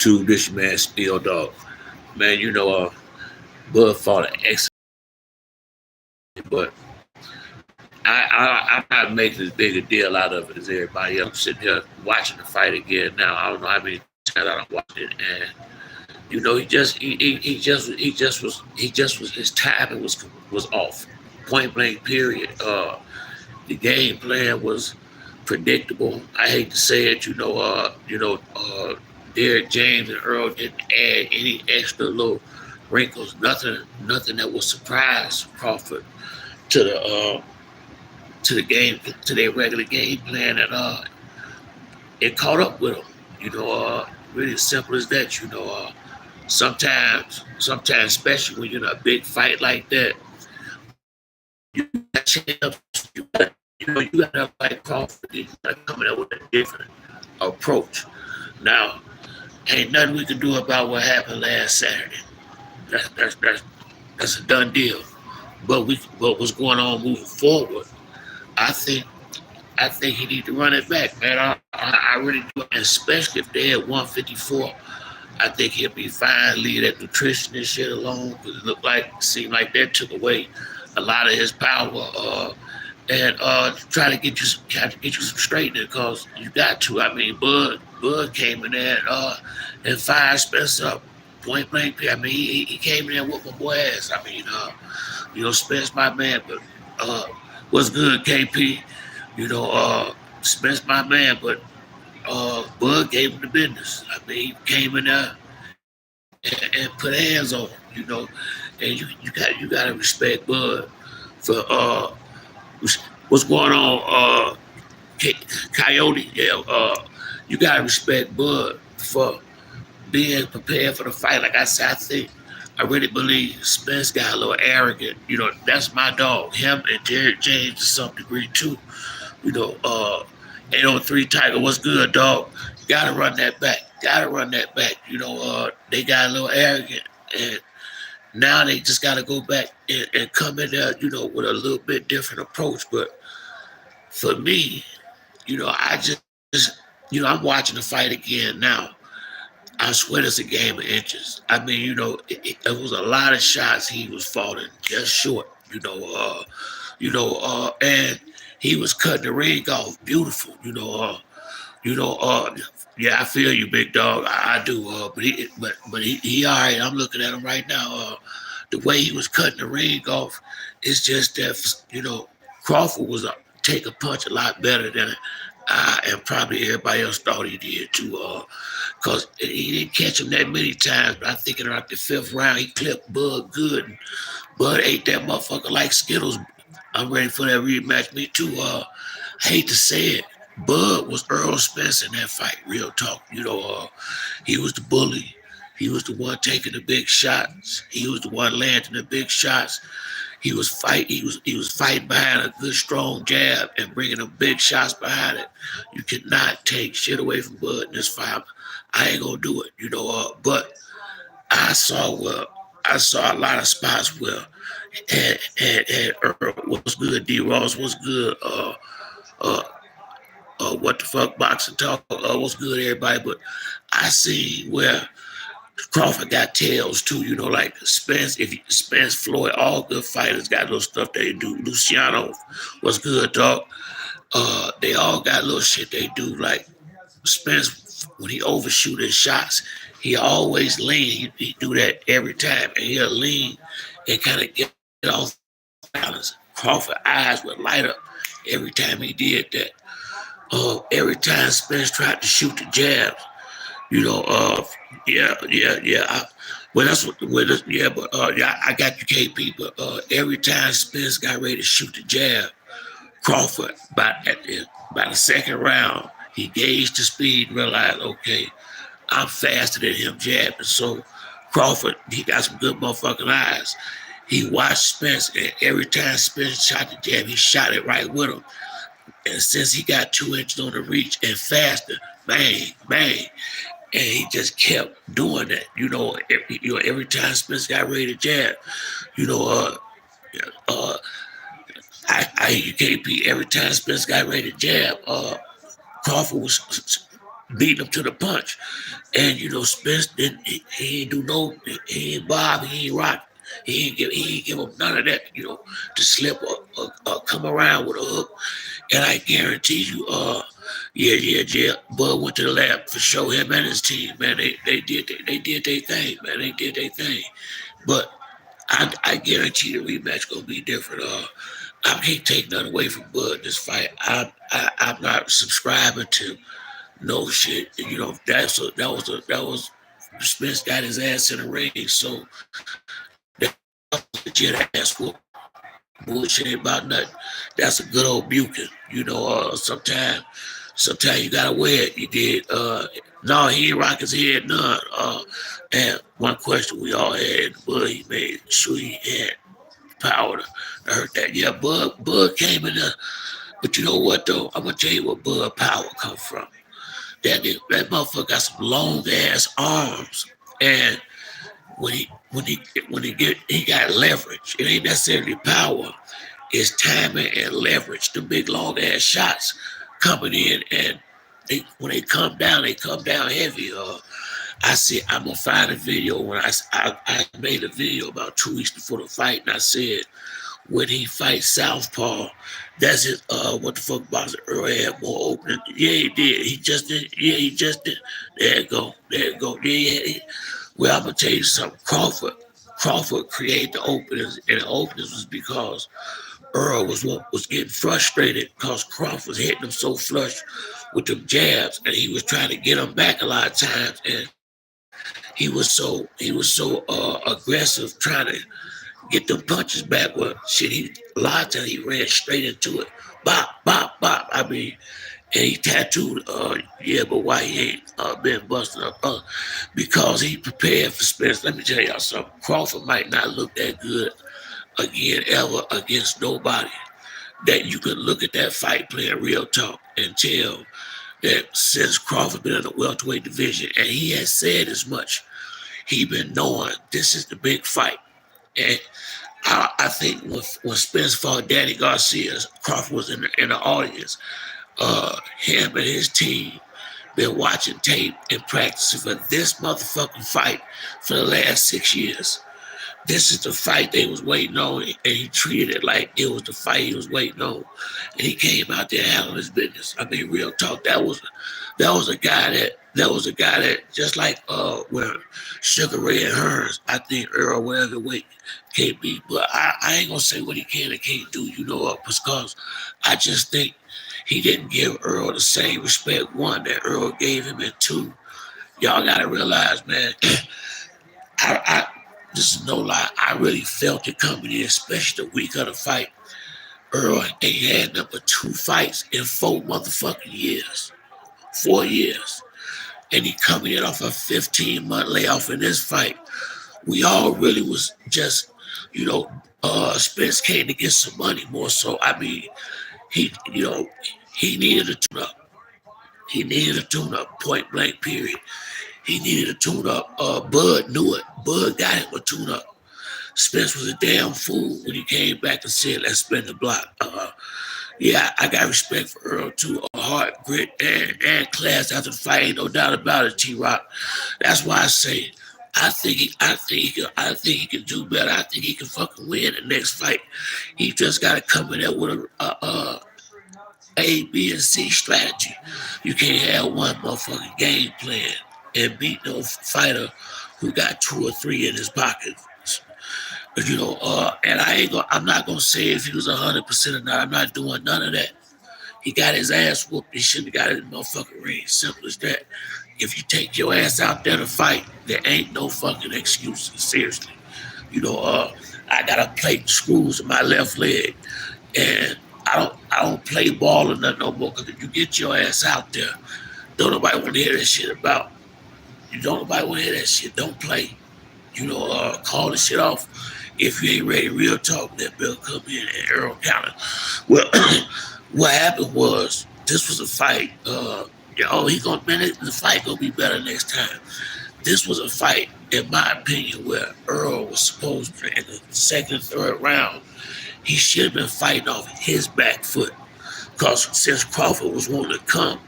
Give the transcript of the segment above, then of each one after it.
to this man Steel Dog. Man, Bud fought an excellent, but I'm not making as big a deal out of it as everybody else. I'm sitting here watching the fight again now. I don't know how many times I don't watch it, and he just was his timing was off. Point blank period. The game plan was predictable. I hate to say it, Derrick James and Errol didn't add any extra little wrinkles, nothing that would surprise Crawford to the game, to their regular game plan, and it caught up with them. Really simple as that. Sometimes, especially when you're in a big fight like that, you got to change up. You got to fight Crawford. You got to come in with a different approach. Now, ain't nothing we can do about what happened last Saturday. That's a done deal. But what's going on moving forward? I think he need to run it back, man. I really do, especially if they at 154. I think he'll be fine. Leave that nutrition and shit alone, because seemed like that took away a lot of his power. And try to get you some straightening, because you got to. I mean, Bud came in there and fired Spence up point blank. I mean, he came in there with my boy ass. I mean, Spence my man, but what's good, KP? Spence my man, but Bud gave him the business. I mean, he came in there and put hands on him, and you gotta respect Bud for what's going on, Coyote. Yeah, you gotta respect Bud for being prepared for the fight. Like I said, I really believe Spence got a little arrogant. That's my dog. Him and Derrick James to some degree too. 803 Tiger, what's good, dog? Gotta run that back. They got a little arrogant, and now they just gotta go back and come in there, with a little bit different approach. But for me, I just, I'm watching the fight again now. I swear it's a game of inches. I mean, it was a lot of shots he was falling just short. And he was cutting the ring off beautiful. Yeah, I feel you, big dog. I do. But he all right. I'm looking at him right now. The way he was cutting the ring off, it's just that Crawford was take a punch a lot better than and probably everybody else thought he did too. Because he didn't catch him that many times. But I think in around the fifth round, he clipped Bud good. And Bud ate that motherfucker like Skittles. I'm ready for that rematch. Me too. I hate to say it. Bud was Errol Spence in that fight. Real talk. He was the bully. He was the one taking the big shots. He was the one landing the big shots. He was fighting behind a good strong jab and bringing them big shots behind it. You cannot take shit away from Bud in this fight. I ain't gonna do it, but I saw a lot of spots where and Earl was good, D Ross was good, what the fuck boxing talk was good, everybody. But I see where Crawford got tails too, like Spence, Floyd, all good fighters got little stuff they do. Luciano was good, dog. They all got little shit they do. Like Spence, when he overshoot his shots, he always lean. He do that every time, and he'll lean and kind of get off balance. Crawford eyes would light up every time he did that. Every time Spence tried to shoot the jabs, yeah. I got you, KP. But every time Spence got ready to shoot the jab, Crawford, by the second round, he gauged the speed and realized, okay, I'm faster than him jabbing. So Crawford, he got some good motherfucking eyes. He watched Spence, and every time Spence shot the jab, he shot it right with him. And since he got 2 inches on the reach and faster, bang, bang. And he just kept doing that. Every time Spence got ready to jab, KP, every time Spence got ready to jab, Crawford beating him to the punch. And Spence didn't. He ain't do no. He ain't bob. He ain't rock. He ain't give him none of that. To slip or come around with a hook. And I guarantee you, yeah. Bud went to the lab for sure. Him and his team, man. They did their thing, man. They did their thing. But I guarantee the rematch gonna be different. I can't take nothing away from Bud in this fight. I'm not subscribing to no shit. That was Spence got his ass in the ring, so that was a legit ass whoop. Bullshit ain't about nothing. That's a good old buking. Sometimes you gotta wear it. You did. No, he ain't rock his head none. And one question we all had, Bud, he made sure he had power to hurt that. Yeah, Bud came in there. But you know what though? I'm gonna tell you where Bud power come from. That motherfucker got some long ass arms, and he got leverage. It ain't necessarily power. It's timing and leverage. The big long ass shots coming in, and when they come down heavy. I'm gonna find a video when I made a video about 2 weeks before the fight, and I said when he fights Southpaw, that's it. What the fuck boxer Errol had more opening? Yeah, he did. He just did. Yeah, he just did. There you go. Yeah. Well, I'm gonna tell you something. Crawford created the openings, and the openings was because Errol was getting frustrated because Crawford was hitting him so flush with them jabs, and he was trying to get him back a lot of times, and he was so aggressive trying to get them punches back. Well, shit, a lot of times he ran straight into it. Bop, bop, bop. I mean, and he tattooed, yeah, but why he ain't been busted up? Because he prepared for Spence. Let me tell y'all something. Crawford might not look that good again ever against nobody. That you can look at that fight playing real talk and tell that since Crawford been in the welterweight division, and he has said as much, he been knowing this is the big fight. And I think when Spence fought Danny Garcia, Crawford was in the audience. Him and his team been watching tape and practicing for this motherfucking fight for the last 6 years. This is the fight they was waiting on, and he treated it like it was the fight he was waiting on. And he came out there handling his business. I mean, real talk. That was a guy that just like where Sugar Ray and Hearns, I think Errol wherever weight can't be. But I ain't gonna say what he can and can't do, because I just think he didn't give Errol the same respect, one, that Errol gave him, and two, y'all gotta realize, man, I this is no lie, I really felt it coming in, especially the week of the fight. Errol ain't had number 2 fights in 4 motherfucking years. 4 years. And he coming in off a 15-month layoff in this fight. We all really was just, Spence came to get some money more so. I mean, he, he needed a tune-up. He needed a tune-up, point blank, period. He needed a tune-up. Bud knew it. Bud got him a tune-up. Spence was a damn fool when he came back and said, let's spin the block. Yeah, I got respect for Earl too. Heart, grit, and class after the fight. Ain't no doubt about it, T-Rock. That's why I say I think he can do better. I think he can fucking win the next fight. He just got to come in there with A, B, and C strategy. You can't have one motherfucking game plan and beat no fighter who got 2 or 3 in his pocket. And I'm not gonna say if he was 100% or not. I'm not doing none of that. He got his ass whooped. He shouldn't have got in the motherfucking ring. Simple as that. If you take your ass out there to fight, there ain't no fucking excuses. Seriously. I got a plate screws in my left leg, and I don't play ball or nothing no more. Cause if you get your ass out there, don't nobody want to hear that shit about. You don't nobody want to hear that shit. Don't play. Call the shit off. If you ain't ready, real talk, let Bill come in and Errol counter. Well, what happened was this was a fight. The fight gonna be better next time. This was a fight, in my opinion, where Errol was supposed to, in the second and third round, he should have been fighting off his back foot. Because since Crawford was wanting to come,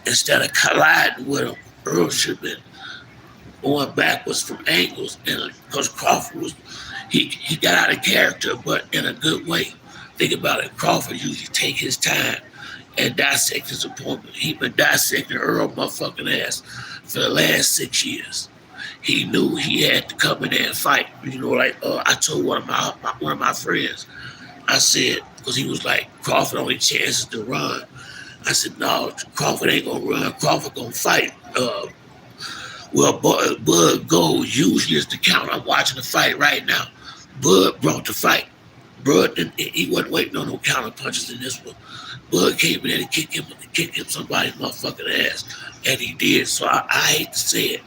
instead of colliding with him, Earl should have been going backwards from angles, and because Crawford was, he got out of character, but in a good way. Think about it. Crawford usually take his time and dissect his opponent. He been dissecting Earl motherfucking ass for the last 6 years. He knew he had to come in there and fight. You know, like I told one of my friends, I said, because he was like, Crawford only chances to run. I said, no, Crawford ain't gonna run. Crawford gonna fight. Well, Bud Gold usually is the count. I'm watching the fight right now. Bud brought the fight. Bud, he wasn't waiting on no counter punches in this one. Bud came in there to kick him somebody's motherfucking ass, and he did. So I hate to say it.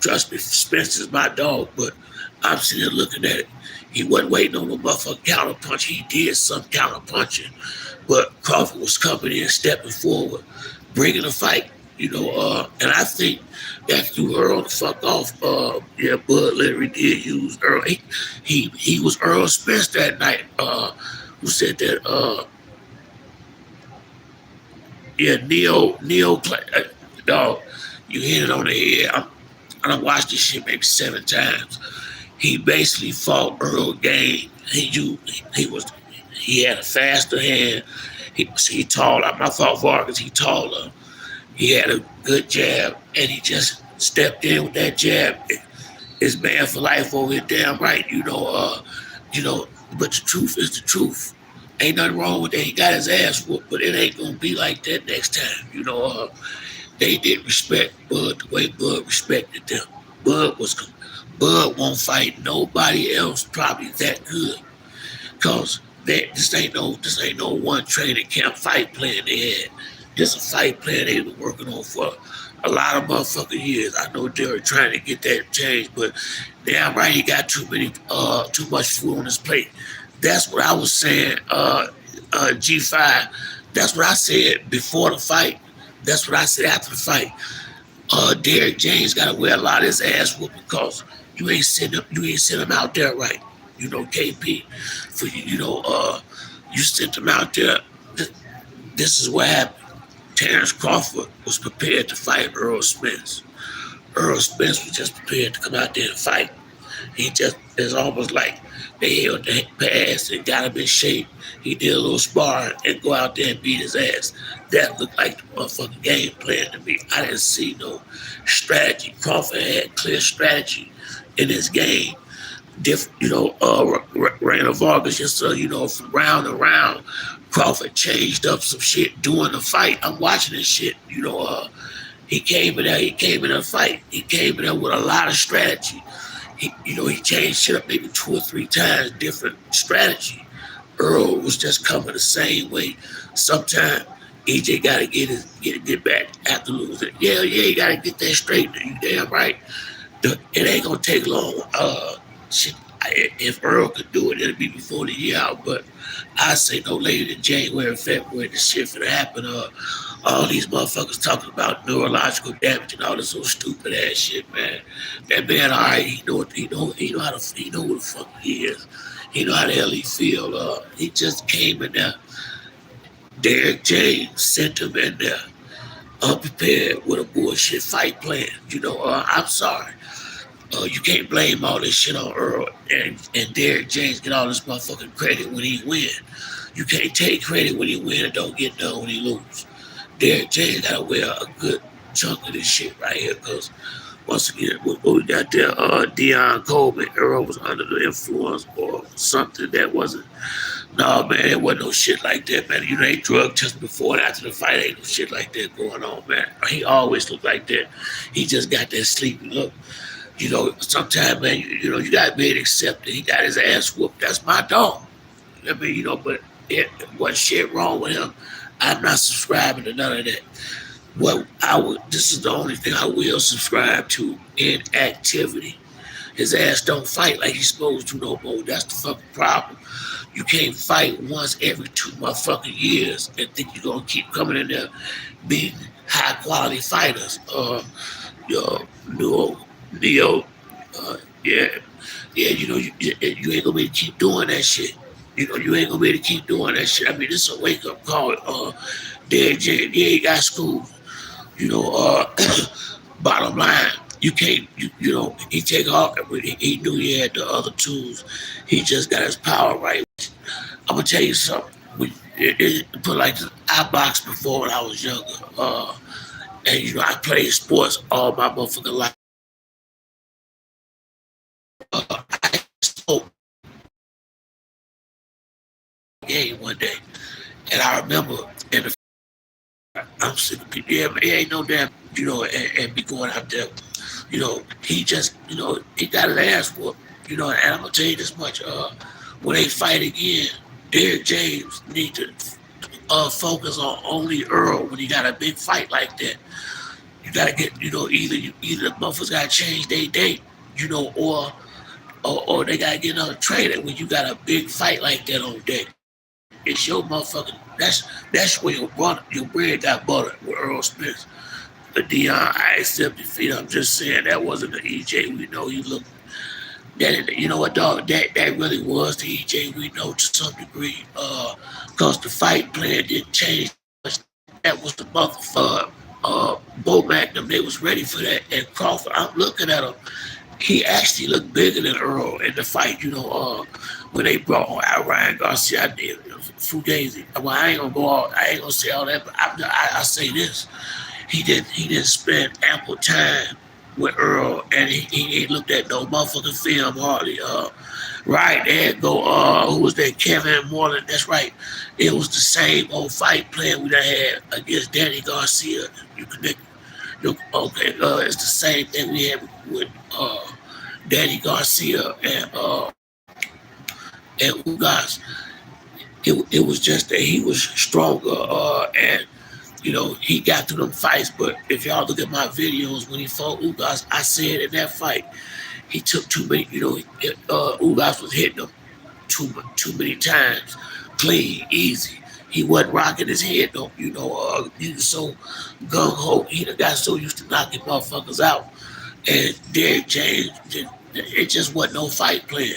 Trust me, Spencer's my dog, but I'm sitting there looking at it. He wasn't waiting on no motherfucking counter punch. He did some counter punching, but Crawford was coming in, stepping forward, bringing a fight. And I think that threw Earl the fuck off. Yeah, Bud literally did use Earl. He was Earl Spence that night. Who said that? Yeah, dog. You hit it on the head. I done watched this shit maybe 7 times. He basically fought Earl game. He had a faster hand. He taller. I thought Vargas, he taller. He had a good jab, and he just stepped in with that jab. It's man for life over here, damn right. But the truth is the truth. Ain't nothing wrong with that. He got his ass whooped, but it ain't gonna be like that next time. They didn't respect Bud the way Bud respected them. Bud was Bud won't fight nobody else probably that good. Cause this ain't no one training camp fight plan they had. This a fight plan they've been working on for a lot of motherfucking years. I know Derrick trying to get that changed, but damn right he got too much food on his plate. That's what I was saying, G5. That's what I said before the fight. That's what I said after the fight. Derrick James gotta wear a lot of his ass whooping because you ain't send him out there right. KP. You sent him out there. This is what happened. Terrence Crawford was prepared to fight Errol Spence. Errol Spence was just prepared to come out there and fight. It's almost like they held the pass and got him in shape. He did a little sparring and go out there and beat his ass. That looked like the motherfucking game plan to me. I didn't see no strategy. Crawford had clear strategy in his game. Rainer Vargas just, from round to round, Crawford changed up some shit during the fight. I'm watching this shit. He came in there. He came in a fight. He came in there with a lot of strategy. He changed shit up maybe 2 or 3 times, different strategy. Earl was just coming the same way. Sometimes EJ got to get back after losing. Yeah, you got to get that straight. You damn right. It ain't gonna take long. Shit, if Earl could do it, it'll be before the year out. But I say no later than January, February. The shit finna happen. All these motherfuckers talking about neurological damage and all this old stupid ass shit, man. That man, all right, he know who the fuck he is. He know how the hell he feel. He just came in there. Derrick James sent him in there unprepared with a bullshit fight plan. I'm sorry. You can't blame all this shit on Earl and Derrick James get all this motherfucking credit when he win. You can't take credit when he win and don't get done when he lose. Derrick James gotta wear a good chunk of this shit right here, because once again, what we got there, Deion Coleman, Errol was under the influence or something that wasn't. No, man, there wasn't no shit like that, man. Ain't drug test before and after the fight. Ain't no shit like that going on, man. He always looked like that. He just got that sleepy look. Sometimes, man, you got to be accepted. He got his ass whooped. That's my dog. But it wasn't shit wrong with him. I'm not subscribing to none of that. This is the only thing I will subscribe to: inactivity. His ass don't fight like he's supposed to no more. That's the fucking problem. You can't fight once every 2 motherfucking years and think you're gonna keep coming in there being high quality fighters. Neo, yeah, you ain't gonna be able to keep doing that shit. You ain't gonna be able to keep doing that shit. I mean, this is a wake up call. Derrick James, yeah, he got school. You know, bottom line, you can't, you know, he take off. He knew he had the other tools. He just got his power right. I'm gonna tell you something. Put like this, I boxed before when I was younger, and you know I played sports all my motherfucking life. I spoke game one day, and I remember in the I'm sick of people. Yeah, man, it ain't no damn, you know, and be going out there. You know, he just, you know, he got his ass whooped. You know, and I'm gonna tell you this much. When they fight again, Derrick James need to focus on only Errol when he got a big fight like that. You gotta get, you know, either the motherfuckers gotta change their date, you know, or they gotta get another trainer when you got a big fight like that on deck. It's your motherfucking. That's where your bread got buttered with Earl Smith. The Dion, I accept defeat. I'm just saying that wasn't the EJ we know. He looked that. You know what, dog? That really was the EJ we know to some degree. Cause the fight plan didn't change much. That was the motherfucker. Bo Magnum, they was ready for that. And Crawford, I'm looking at him. He actually looked bigger than Earl in the fight. You know, when they brought on out Ryan Garcia, I did Fugazi. Well, I ain't gonna go all. I ain't gonna say all that, but I say this: he didn't spend ample time with Earl, and he ain't looked at no motherfucking film hardly. Right there go. Who was that? Kevin Moreland. That's right. It was the same old fight plan we done had against Danny Garcia. You connect. Okay, it's the same thing we had with Danny Garcia and Ugas. It was just that he was stronger, and you know he got through them fights. But if y'all look at my videos when he fought Ugas, I said in that fight he took too many. You know, Ugas was hitting him too many times, clean, easy. He wasn't rocking his head though. You know, he was so gung ho. He done got so used to knocking motherfuckers out. And Derrick James, it just wasn't no fight plan.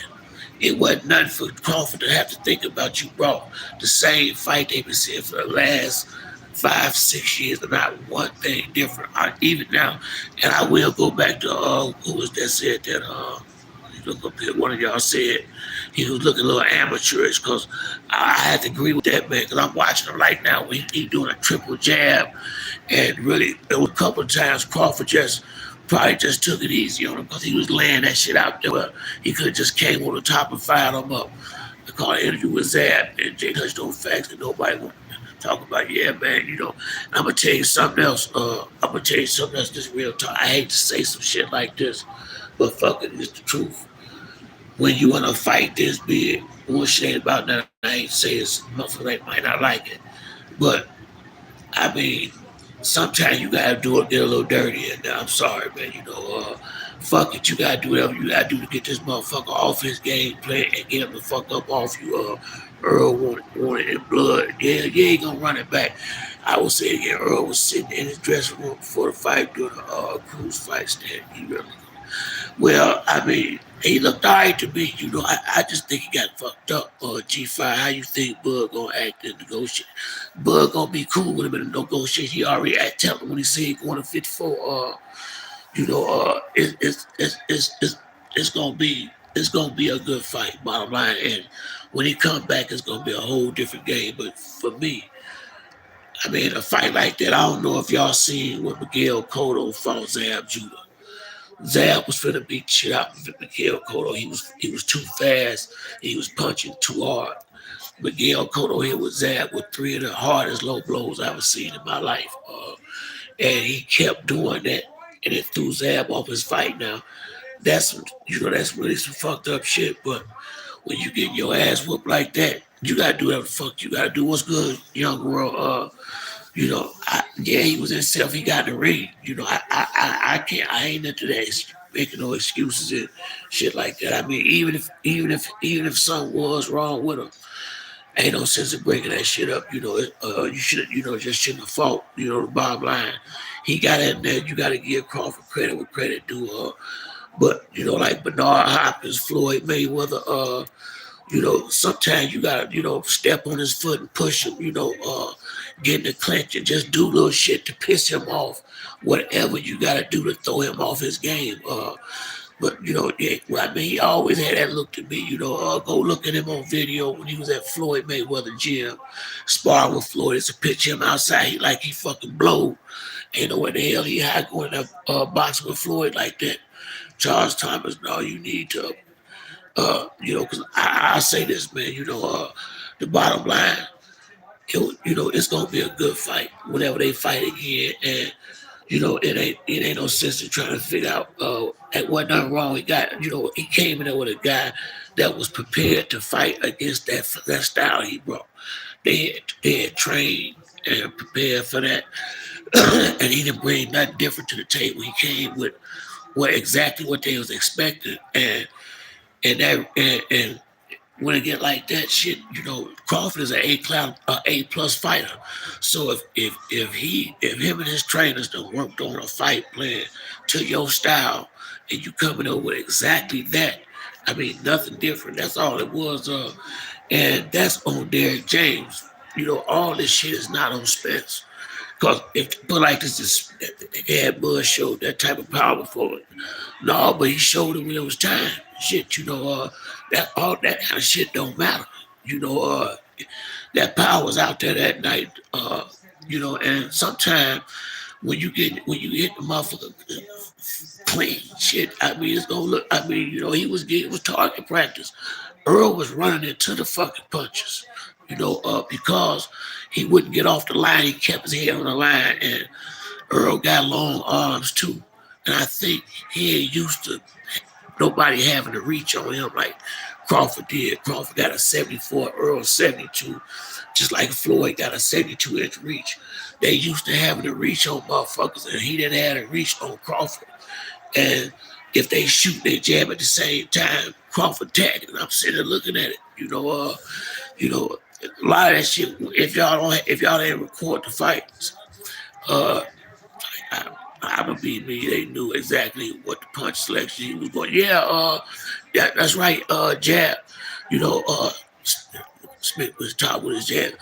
It wasn't nothing for Crawford to have to think about. You brought the same fight they've been seeing for the last 5, 6 years, but not one thing different. Even now, and I will go back to who was that said that look up here, one of y'all said he was looking a little amateurish because I had to agree with that man because I'm watching him right now. He doing a triple jab, and really, there was a couple of times Crawford just probably just took it easy on him because he was laying that shit out there. He could have just came on the top and fired him up. I called an interview with Zab and Jay touched on facts and nobody would talk about, yeah, man, you know. I'm gonna tell you something else. I'm gonna tell you something else. This real talk. I hate to say some shit like this, but fuck it, it's the truth. When you wanna fight this big, one shit ain't about that. I ain't saying motherfuckers might not like it, but I mean, sometimes you gotta do it, get a little dirty. And I'm sorry, man. You know, fuck it. You gotta do whatever you gotta do to get this motherfucker off his game plan and get him the fuck up off you. Earl wanted in blood. Yeah, he gonna run it back. I would say again, Earl was sitting in his dressing room before the fight during the cruise fight stand. He really well, I mean, he looked all right to me. You know, I just think he got fucked up. G5, how you think Bud gonna act in negotiation? Bud gonna be cool with him in the negotiation. He already tell him when he said he going to 54. You know, it's gonna be a good fight. Bottom line, and when he come back, it's gonna be a whole different game. But for me, I mean, a fight like that, I don't know if y'all seen when Miguel Cotto fought Zab Judah. Zab was finna beat shit out of Miguel Cotto. He was too fast. He was punching too hard. Miguel Cotto hit with Zab with three of the hardest low blows I've ever seen in my life. And he kept doing that. And it threw Zab off his fight now. That's really some fucked up shit. But when you get your ass whooped like that, you gotta do whatever the fuck you gotta do. What's good, young world? Yeah, he was himself. He got in the ring. You know, I can't. I ain't into that making no excuses and shit like that. I mean, even if something was wrong with him, ain't no sense of breaking that shit up. You know, you should, just shouldn't have fought. You know, the bottom line, he got in there. You got to give Crawford credit with credit due. But like Bernard Hopkins, Floyd Mayweather, Sometimes you gotta, step on his foot and push him, get in the clinch and just do little shit to piss him off. Whatever you gotta do to throw him off his game. But yeah, well, I mean, he always had that look to me. Go look at him on video when he was at Floyd Mayweather gym, sparring with Floyd. It's a picture of him outside. He fucking blow. Ain't know what the hell he had going to boxing with Floyd like that. Charles Thomas, no, you need to, because I say this, man. The bottom line, it's gonna be a good fight whenever they fight again, and it ain't no sense in trying to figure out what nothing wrong. He came in there with a guy that was prepared to fight against that style he brought. They had trained and prepared for that, and he didn't bring nothing different to the table. He came with exactly what they was expecting, and when it get like that shit, Crawford is an A plus fighter. So if him and his trainers done worked on a fight plan to your style, and you coming up with exactly that, I mean nothing different. That's all it was. And that's on Derrick James. All this shit is not on Spence. Because if but like this is had Bud showed that type of power before. No, but he showed it when it was time. Shit, that all that kind of shit don't matter. You know, uh that power's out there that night. And sometimes when you hit the motherfucker clean shit, I mean it's gonna look he was target practice. Earl was running into the fucking punches, because he wouldn't get off the line. He kept his head on the line, and Earl got long arms too. And I think he ain't used to nobody having to reach on him like Crawford did. Crawford got a 74, Earl 72, just like Floyd got a 72-inch reach. They used to having to reach on motherfuckers, and he didn't have to reach on Crawford. And if they shoot, they jab at the same time. Crawford tagging, and I'm sitting there looking at it. A lot of that shit. If y'all didn't record the fights, uh, I would be me. They knew exactly what the punch selection he was going. Yeah, that's right. Jab. You know, uh, Smith was top with his jab.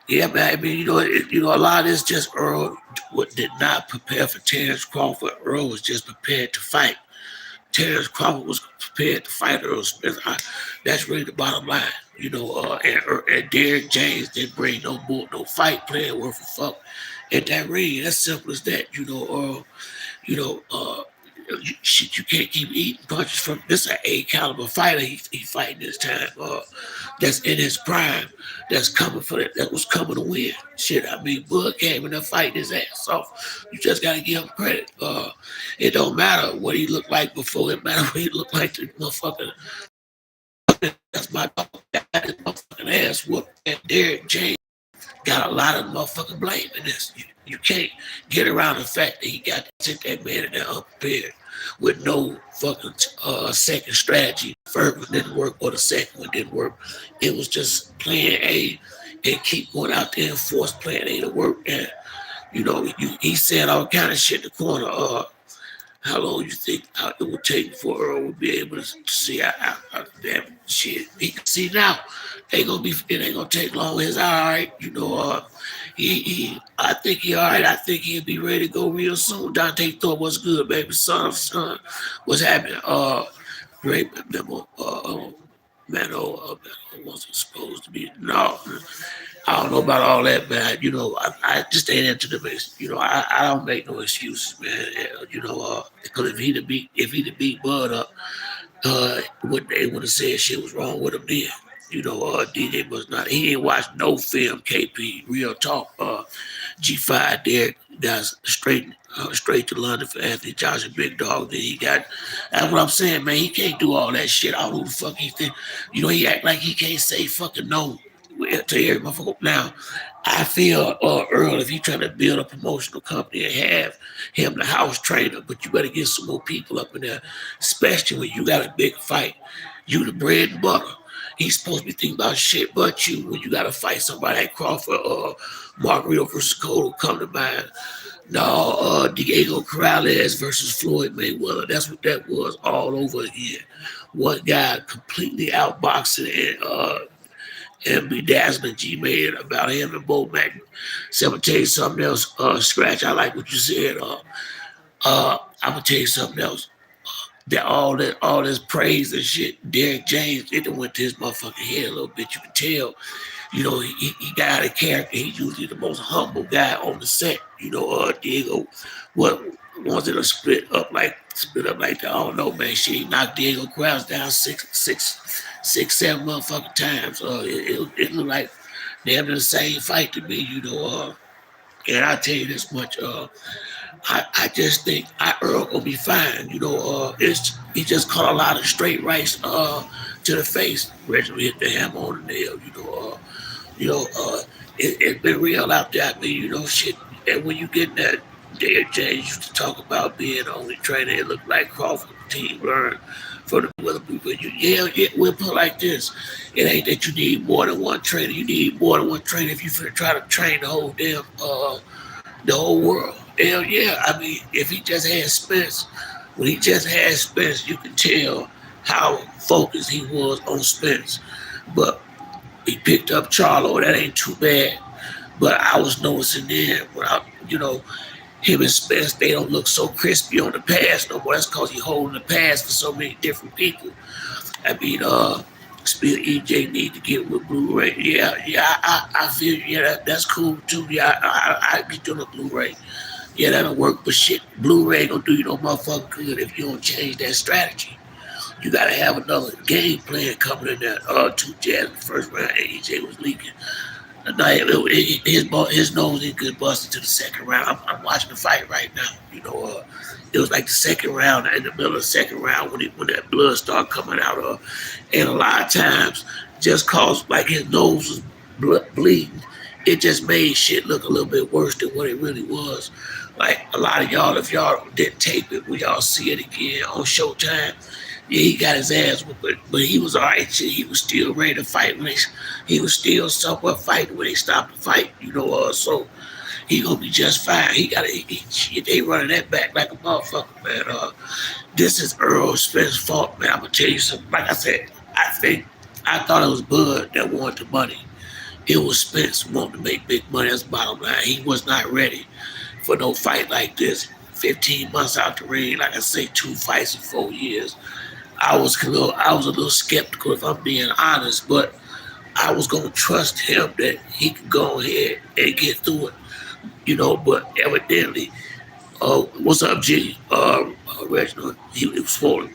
Yeah, man. I mean, a lot of this just Earl did not prepare for Terrence Crawford. Earl was just prepared to fight. Terrence Crawford was prepared to fight Earl Smith. That's really the bottom line. And Derrick James didn't bring no bull, no fight plan worth of fuck at that ring. That's simple as that. You know, uh, shit, you can't keep eating punches from this an A caliber fighter. He fighting this time. That's in his prime. That's coming for that. That was coming to win. Shit, I mean, Bud came in there fighting his ass off. You just gotta give him credit. It don't matter what he looked like before. It matter what he looked like to motherfucker. That's my dog. Got his motherfucking ass whooped. And Derrick James got a lot of motherfucking blame in this. You can't get around the fact that he got to sit that man in there unprepared with no fucking second strategy. The first one didn't work or the second one didn't work. It was just plan A and keep going out there and force plan A to work. And he said all kind of shit in the corner. How long you think it would take before Earl would be able to see how damn shit he can see now? It ain't gonna take long. He's all right, I think he all right. I think he'll be ready to go real soon. Dante thought what's good, baby. Son, what's happening? Great memo. Mano wasn't supposed to be. No, I don't know about all that, man. I just ain't into the mix. I don't make no excuses, man. Because if he'd have beat Bud up, they would have said shit was wrong with him then. DJ was not. He didn't watch no film. KP, real talk. G5 Derrick got straight to London for Anthony Johnson, big dog. Then he got. That's what I'm saying, man. He can't do all that shit. I don't know who the fuck he think. He act like he can't say fucking no to every motherfucker. Now, I feel Earl, if he trying to build a promotional company and have him the house trainer, but you better get some more people up in there, especially when you got a big fight. You the bread and butter. He's supposed to be thinking about shit but you when you gotta fight somebody like Crawford or Margarito versus Cole come to mind. No, Diego Corrales versus Floyd Mayweather. That's what that was all over again. One guy completely outboxing and bedazzling G made about him and Bo Mac. So I'm gonna tell you something else. Scratch, I like what you said. I'm gonna tell you something else. That all this praise and shit, Derrick James, it done went to his motherfucking head a little bit. You can tell, you know, he got out of character. He's usually the most humble guy on the set. You know, Diego, what ones that are split up like that. I don't know, man. She knocked Diego Crowds down six, seven motherfucking times. It looked like damn near the same fight to me. You know, and I tell you this much. I just think Earl gonna be fine. You know, he just caught a lot of straight rights to the face. Reginald hit the hammer on the nail. You know, it's been real out there. I mean, you know, shit. And when you get that, Derrick James used to talk about being the only trainer. It looked like Crawford team learned from the other people. Yeah, we'll put it like this. It ain't that you need more than one trainer. You need more than one trainer if you finna try to train the whole world. Hell yeah. I mean, if he just had Spence, when he just had Spence, you can tell how focused he was on Spence. But he picked up Charlo. That ain't too bad. But I was noticing then when him and Spence, they don't look so crispy on the pass no more. That's because he holding the pass for so many different people. I mean, Spill EJ need to get with Blu-ray. Yeah, I feel yeah, that's cool too. Yeah, I get you on the Blu-ray. Yeah, that'll work. But shit, Blu-ray ain't gonna do you no motherfucking good if you don't change that strategy. You gotta have another game plan coming in there. Two jabs in the first round, and EJ was leaking. No, his nose didn't get busted to the second round. I'm watching the fight right now. You know, it was like the second round, in the middle of the second round when that blood started coming out of, and a lot of times just cause like his nose was bleeding, it just made shit look a little bit worse than what it really was. Like a lot of y'all, if y'all didn't tape it, will y'all see it again on Showtime? Yeah, he got his ass whooped, but he was all right. Shit. He was still ready to fight he was still somewhat fighting when they stopped the fight. You know, so he gonna be just fine. They running that back like a motherfucker, man. This is Earl Spence' fault, man. I'm gonna tell you something. Like I said, I thought it was Bud that wanted the money. It was Spence wanting to make big money. That's the bottom line. He was not ready for no fight like this. 15 months out the ring, like I say, 2 fights in 4 years. I was a little skeptical if I'm being honest, but I was gonna trust him that he could go ahead and get through it, you know. But evidently, what's up, G? Reginald, he was swollen.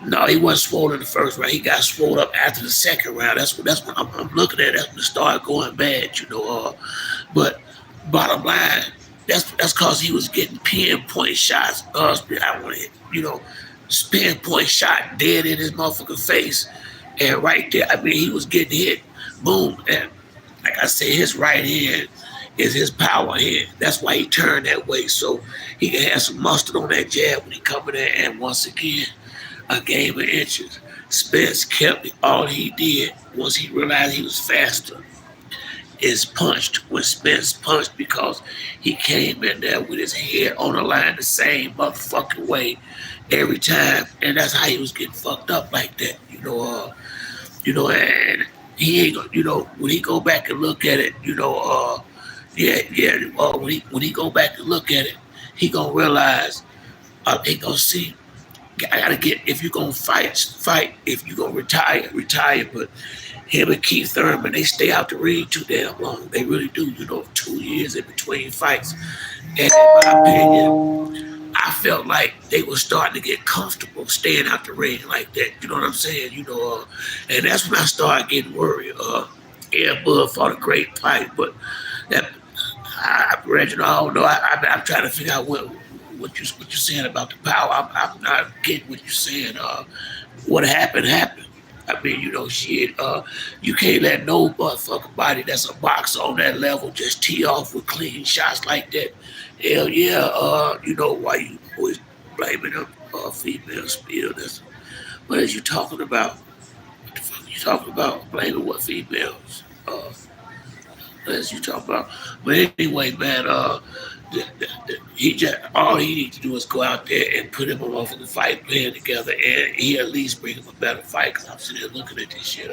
No, he wasn't swollen in the first round. He got swollen up after the second round. That's what I'm looking at. That's when it started going bad, you know. But bottom line, that's cause he was getting pinpoint shots. I want to, pinpoint shot dead in his motherfucking face, and right there, I mean, he was getting hit. Boom, and like I said, his right hand is his power hand. That's why he turned that way, so he can have some mustard on that jab when he coming in. And once again, a game of inches. Spence kept it. All he did once he realized he was faster is punched when Spence punched because he came in there with his head on the line the same motherfucking way every time, and that's how he was getting fucked up like that. And he ain't gonna, when he go back and look at it, when he go back and look at it, he gonna realize, he gonna see. I gotta get if you gonna fight. If you gonna retire. But him and Keith Thurman, they stay out the ring too damn long. They really do. 2 years in between fights. And in my opinion, I felt like they were starting to get comfortable staying out the ring like that. You know what I'm saying? And that's when I started getting worried. Yeah, Bud fought a great fight, but that Reginald, I don't know. I'm trying to figure out what you're saying about the power. I'm not getting what you're saying. What happened. I mean, shit. You can't let no motherfucking body that's a boxer on that level just tee off with clean shots like that. Hell yeah. Why you always blaming them female spill? What are you talking about? What the fuck you talking about? Blaming what females? As you talk about. But anyway, man, he just all he needs to do is go out there and put him a motherfucking fight plan together, and he at least bring him a better fight. Cause I'm sitting there looking at this shit.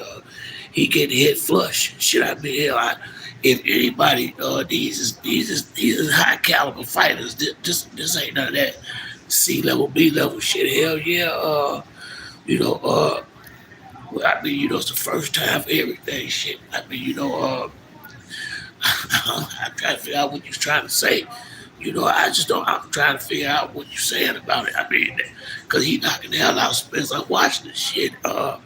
He getting hit flush. Shit, I mean, hell, if anybody, these is high caliber fighters. This ain't none of that C level, B level shit. Hell yeah, you know, well, I mean, it's the first time for everything. Shit, I mean, I'm trying to figure out what you're trying to say. I just don't. I'm trying to figure out what you're saying about it. I mean, because he knocking the hell out of Spence. I'm watching this shit. And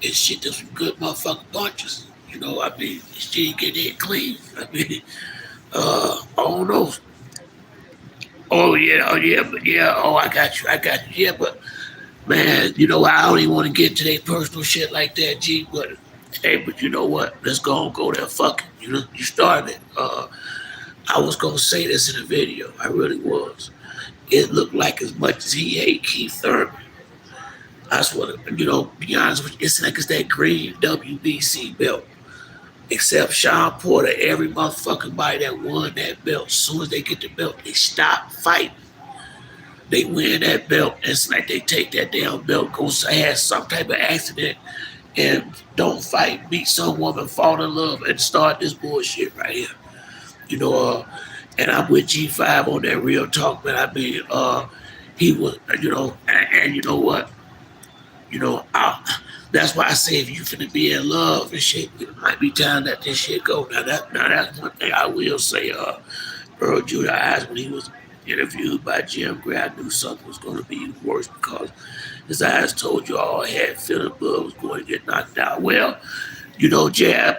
shit, there's some good motherfucking punches. I mean, this shit getting hit clean. I mean, I don't know. Oh yeah, but yeah. Oh, I got you. Yeah, but man, I don't even want to get to their personal shit like that, G. But hey, but you know what? Let's go there. Fuck it. You started it. I was gonna say this in the video. I really was. It looked like as much as he hate Keith Thurman. I just want to, be honest with you. It's like it's that green WBC belt. Except Sean Porter, every motherfucking body that won that belt, as soon as they get the belt, they stop fighting. They win that belt. It's like they take that damn belt, go have some type of accident, and don't fight, meet some woman, fall in love, and start this bullshit right here. You know, and I'm with G5 on that real talk, man. I mean, he was, and you know what? That's why I say if you finna be in love and shit, it might be time that this shit go. Now that's one thing I will say. Earl Jr. Eyes, when he was interviewed by Jim Gray, I knew something was going to be worse because his eyes told you all had feeling blood was going to get knocked out. Well, Jab,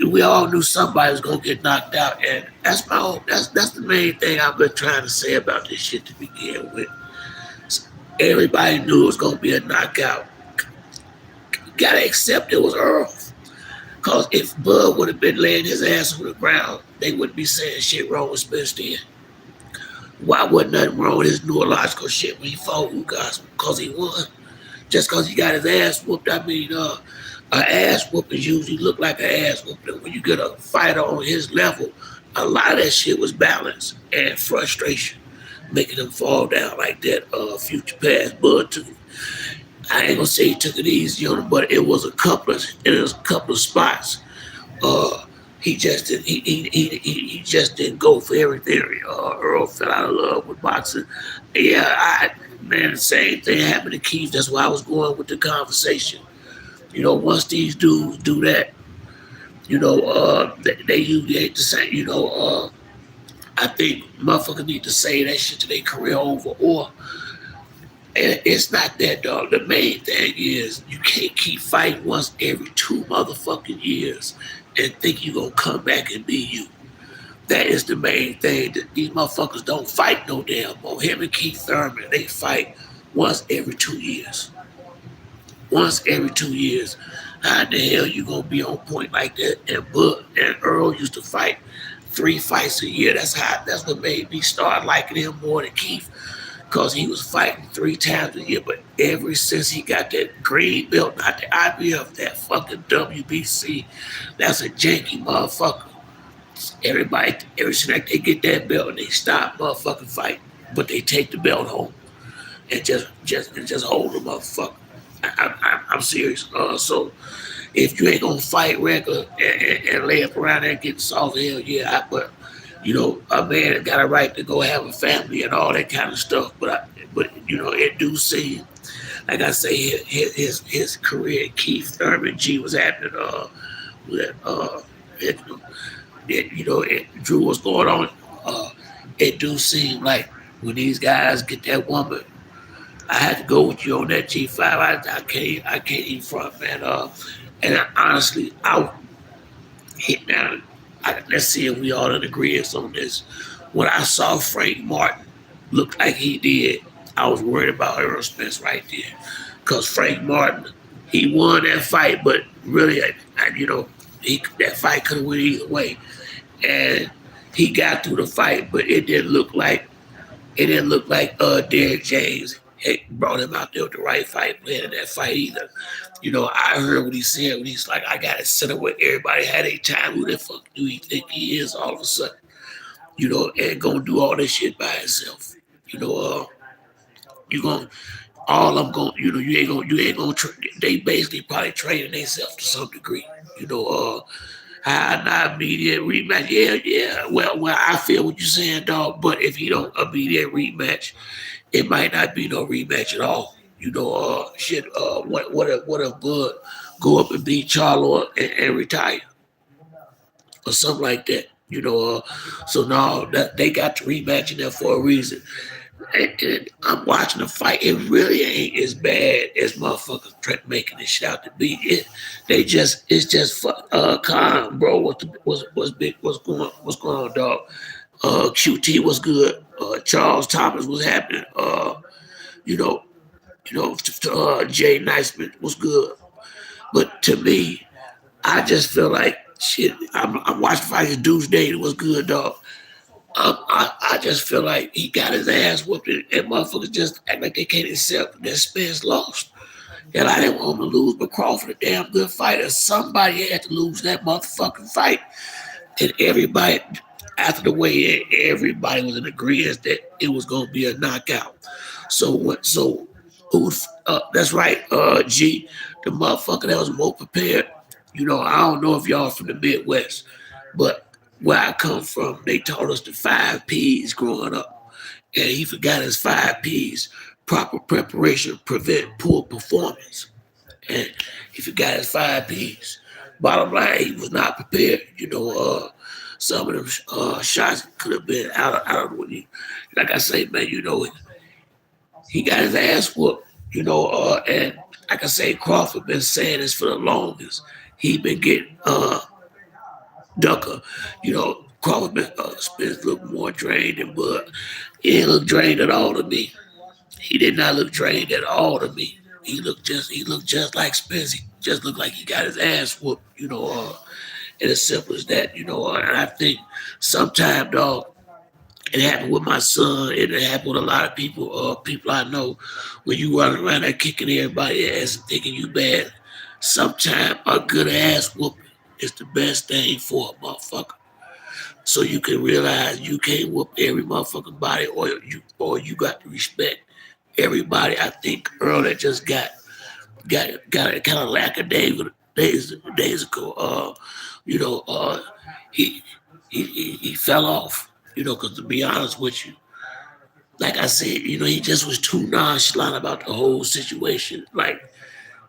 we all knew somebody was gonna get knocked out, and that's my own. That's the main thing I've been trying to say about this shit to begin with. Everybody knew it was gonna be a knockout. You gotta accept it was Earl. Cause if Bud would have been laying his ass on the ground, they wouldn't be saying shit wrong with Spence then. Why wasn't nothing wrong with his neurological shit when he fought Ugas? Because he won. Just because he got his ass whooped, I mean, an ass whooping usually look like an ass whooping. When you get a fighter on his level, a lot of that shit was balance and frustration, making him fall down like that. Future past Bud took it. I ain't gonna say he took it easy on him, but it was a couple of spots. Uh, he just didn't go for everything. Earl fell out of love with boxing. Yeah, man, the same thing happened to Keith. That's why I was going with the conversation. Once these dudes do that, they usually ain't the same. I think motherfuckers need to say that shit to their career over, or and it's not that, dog. The main thing is you can't keep fighting once every 2 motherfucking years and think you gonna come back and be you. That is the main thing. That these motherfuckers don't fight no damn more. Him and Keith Thurman, they fight once every 2 years. Once every 2 years. How the hell you gonna be on point like that? And Bud and Earl used to fight 3 fights a year. That's what made me start liking him more than Keith. Cause he was fighting 3 times a year. But ever since he got that green belt, not the IBF, that fucking WBC, that's a janky motherfucker. Everybody, every since they get that belt, they stop motherfucking fighting. But they take the belt home and just hold the motherfucker. I'm serious. So if you ain't gonna fight regular and lay up around there getting soft, hell yeah. But a man got a right to go have a family and all that kind of stuff. But it do seem like I say his career. Keith Thurman G was happening. With it, Drew was going on. It do seem like when these guys get that woman, I had to go with you on that G5. I can't even front, man. And honestly, I hit down. Let's see if we all in agreement on this. When I saw Frank Martin look like he did, I was worried about Errol Spence right there. Because Frank Martin, he won that fight, but really, that fight could have went either way. And he got through the fight, but it didn't look like Derrick James brought him out there with the right fight plan in that fight either. I heard what he said when he's like, I got to sit up with everybody had a time. Who the fuck do he think he is all of a sudden? And gonna do all this shit by himself. You know, you gonna all I'm going. They basically probably training themselves to some degree. You know, high not immediate rematch. Yeah, yeah. Well, I feel what you're saying, dog. But if he don't immediate rematch, it might not be no rematch at all. Shit. What if Bud go up and beat Charlo and retire or something like that? So now that they got the rematch in there for a reason. And I'm watching the fight. It really ain't as bad as motherfuckers making this shit out to be. It's just calm, bro. What's big? What's going on, dog? QT was good. Charles Thomas was happening. You know, Jay Niceman was good. But to me, I just feel like shit. I'm watching fight. Deuce Day was good, dog. I just feel like he got his ass whooped and motherfuckers just act like they can't accept that Spence lost. Hell, I didn't want him to lose, but Crawford a damn good fighter. Somebody had to lose that motherfucking fight. And everybody, after the way everybody was in agreement that it was going to be a knockout. So that's right, G, the motherfucker that was more prepared. I don't know if y'all from the Midwest, but where I come from, they taught us the 5 P's growing up. And he forgot his 5 P's. Proper preparation prevent poor performance. And he forgot his 5 P's. Bottom line, he was not prepared. Some of them shots could have been out of what he, like I say, man, he got his ass whooped, and like I say, Crawford been saying this for the longest. He been getting Ducker, Crawford been Spence look more drained than Bud. He didn't look drained at all to me. He did not look drained at all to me. He looked just like Spence. He just looked like he got his ass whooped, and as simple as that, and I think sometimes, dog, it happened with my son. It happened with a lot of people I know. When you run around there kicking everybody ass and thinking you bad, sometimes a good ass whooping is the best thing for a motherfucker. So you can realize you can't whoop every motherfucking body, or you got to respect everybody. I think Earl that just got a kind of days ago. You know, he he fell off. Because to be honest with you, like I said, he just was too nonchalant about the whole situation. Like,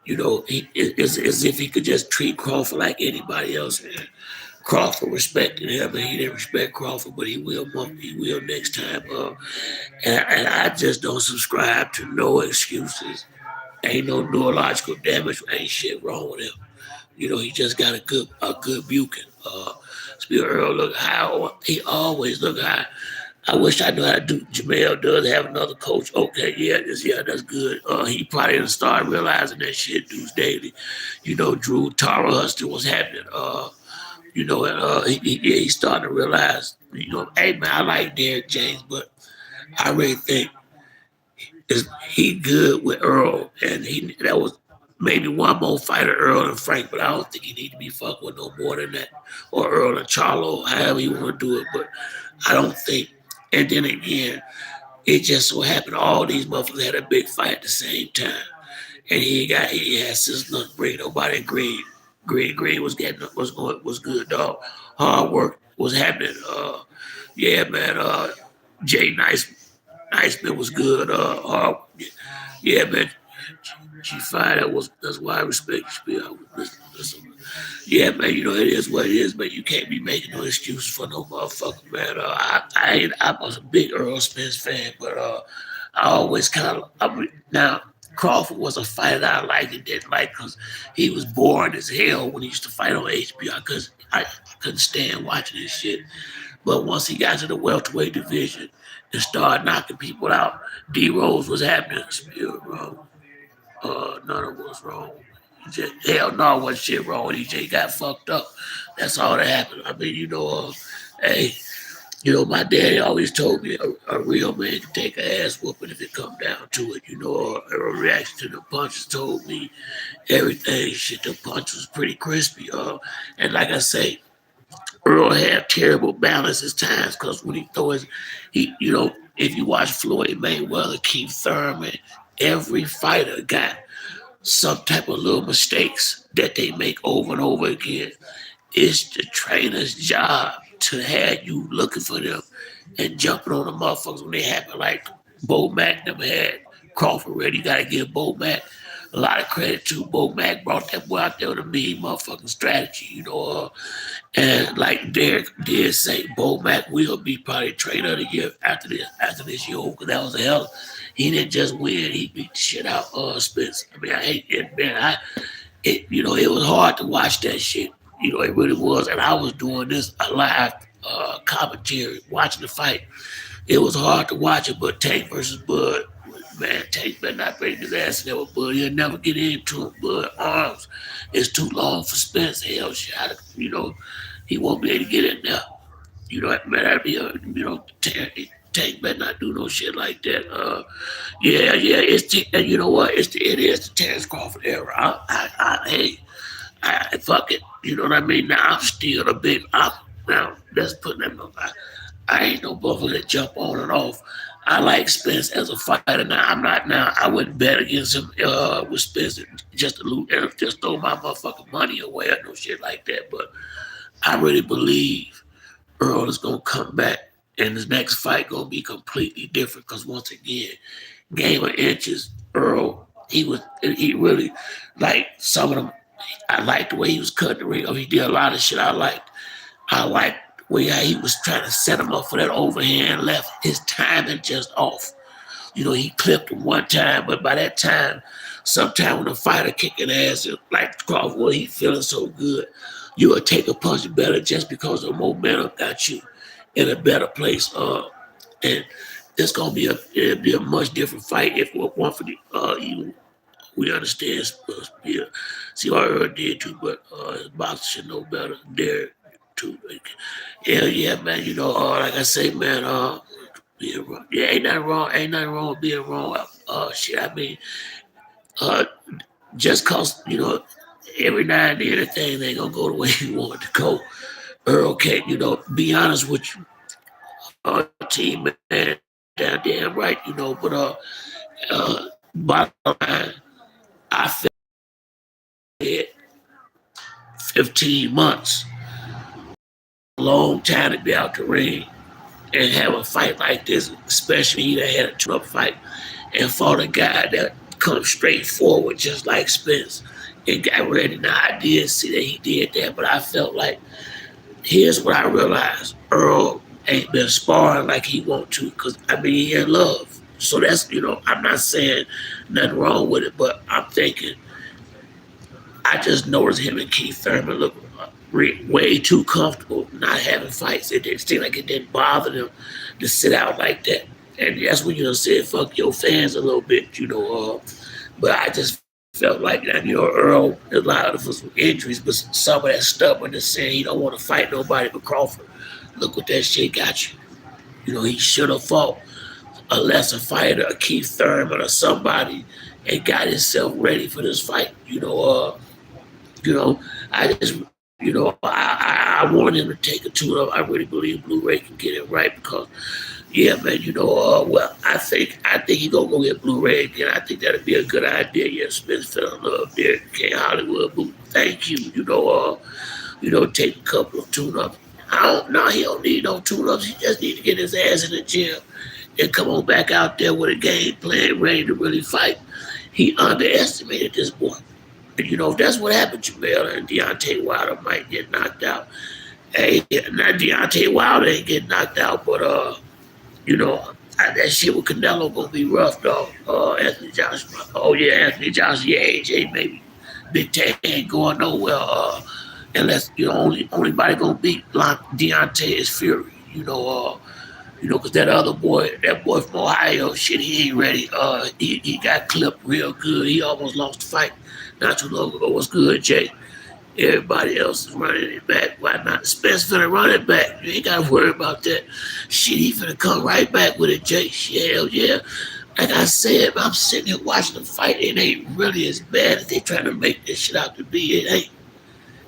it's as if he could just treat Crawford like anybody else. And Crawford respected him, and he didn't respect Crawford, but he will next time. And I just don't subscribe to no excuses. Ain't no neurological damage. Ain't shit wrong with him. He just got a good buking. Spear Earl look high. He always look high. I wish I knew how to do. Jamel does have another coach. Okay, that's good. He probably didn't start realizing that shit Deuce Daily. Drew Tara Huston was happening. He's starting to realize. Hey man, I like Derrick James, but I really think he good with Earl, and that was maybe one more fighter, Earl and Frank, but I don't think he need to be fucked with no more than that, or Earl and Charlo, however you want to do it. But I don't think. And then again, it just so happened all these motherfuckers had a big fight at the same time, and he had since nothing bring nobody green. Green was good, dog. Hard work was happening. Yeah, man. Jay Niceman was good. Yeah, man. G5, that's why I respect you. Yeah, man, it is what it is, man. You can't be making no excuses for no motherfucker, man. I was a big Earl Spence fan, but I always now Crawford was a fighter that I liked and didn't like because he was boring as hell when he used to fight on HBO because I couldn't stand watching this shit. But once he got to the welterweight division and started knocking people out, D Rose was happening. Spirit, bro. None of us wrong. Hell no, wasn't shit wrong. EJ got fucked up. That's all that happened. I mean, hey, My daddy always told me a real man can take an ass whooping if it come down to it. A reaction to the punches told me everything. Shit, the punch was pretty crispy. And like I say, Earl had terrible balance at times because when he throws, if you watch Floyd Mayweather, Keith Thurman, every fighter got some type of little mistakes that they make over and over again. It's the trainer's job to have you looking for them and jumping on the motherfuckers when they happen. Like Bo Mack never had Crawford ready. You gotta give Bo Mack a lot of credit to. Bo Mack brought that boy out there with a mean motherfucking strategy, and like Derrick did say, Bo Mack will be probably trainer of the year after this year because that was a hell. He didn't just win; he beat the shit out Spence. I mean, I hate it, man. It was hard to watch that shit. It really was. And I was doing this a live commentary, watching the fight. It was hard to watch it, but Tank versus Bud, man, Tank better not break his ass in there with Bud. He'll never get into it. Bud arms is too long for Spence. Hell, shit, he won't be able to get in there. Man, that'd be Tank better not do no shit like that. Yeah, and you know what? It is the Terrence Crawford era. Hey, fuck it. You know what I mean? Now I'm still a big. Now that's putting them. I ain't no buffalo that jump on and off. I like Spence as a fighter. Now I'm not. Now I wouldn't bet against him with Spence just to lose, just throw my motherfucking money away or no shit like that. But I really believe Earl is gonna come back, and his next fight gonna be completely different. Because once again, game of inches, Earl, he really like some of them. I liked the way he was cutting the ring. He did a lot of shit I liked. I liked the way how he was trying to set him up for that overhand left. His timing just off. He clipped him one time, but by that time, sometime when a fighter kicking ass like Crawford, well, he feeling so good, you would take a punch better just because the momentum got you in a better place. And it's gonna be a much different fight if it weren't for the you. We understand. Yeah, see what Earl did too, but his boxer should know better. Derrick too. Yeah, man. Like I say, man. Being wrong. Yeah, ain't nothing wrong with being wrong. Shit. I mean, uh, just cause every now and then things ain't gonna go the way you want it to go. Earl can't, be honest with you, team man, damn right, but bottom line, I felt it 15 months, a long time to be out the ring and have a fight like this, especially he that had a two-up fight and fought a guy that comes straight forward just like Spence and got ready. Now I did see that he did that, but I felt like here's what I realized: Earl ain't been sparring like he want to, because I mean he in love. So that's I'm not saying nothing wrong with it, but I'm thinking I just noticed him and Keith Thurman look way too comfortable not having fights. It didn't seem like it didn't bother them to sit out like that. And that's when said fuck your fans a little bit. But I just felt like that, Earl allowed for some injuries, but some of that stubbornness saying he don't want to fight nobody but Crawford. Look what that shit got you. He should have fought a lesser fighter, a Keith Thurman or somebody, and got himself ready for this fight. I just, I want him to take a tune up. I really believe Blu-ray can get it right because, yeah, man, well, I think he gonna go get Blu-ray again. I think that'd be a good idea. Yeah, Smith fell in love there, King Hollywood. Boo, thank you. Take a couple of tune-ups. I don't know. He don't need no tune-ups. He just need to get his ass in the gym and come on back out there with a game plan, ready to really fight. He underestimated this boy. And if that's what happened, Jamel and Deontay Wilder might get knocked out. Hey, not Deontay Wilder ain't getting knocked out, but that shit with Canelo gonna be rough, dog. Anthony Joshua. Oh yeah, Anthony Joshua. Yeah, AJ maybe. Big Tank ain't going nowhere. Unless only body gonna beat Deontay is Fury. Because that boy from Ohio, shit, he ain't ready. He got clipped real good. He almost lost the fight not too long ago. What's good, Jay? Everybody else is running it back. Why not? Spence finna run it back. You ain't gotta worry about that. Shit, he finna come right back with it, Jake. Hell yeah. Like I said, I'm sitting here watching the fight. It ain't really as bad as they trying to make this shit out to be. It ain't.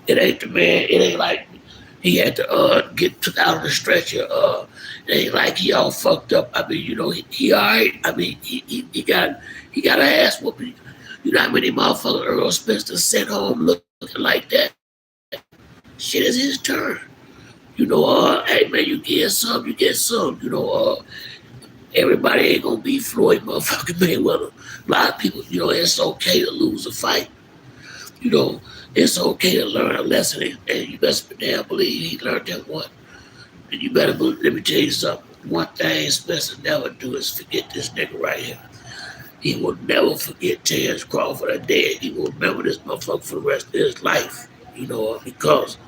It ain't the man. It ain't like he had to get took out on the stretcher. It ain't like he all fucked up. I mean, he all right. I mean, he got an ass whooping. You know how many motherfuckers Earl Spencer sent home looking like that? Shit is his turn. Hey man, you get some, you get some. Everybody ain't gonna be Floyd motherfucking Mayweather. A lot of people, it's okay to lose a fight. You know, it's okay to learn a lesson, and you best damn believe he learned that one. And you better believe, let me tell you something. One thing Spencer never do is forget this nigga right here. He will never forget Terrence Crawford or dead. He will remember this motherfucker for the rest of his life. Because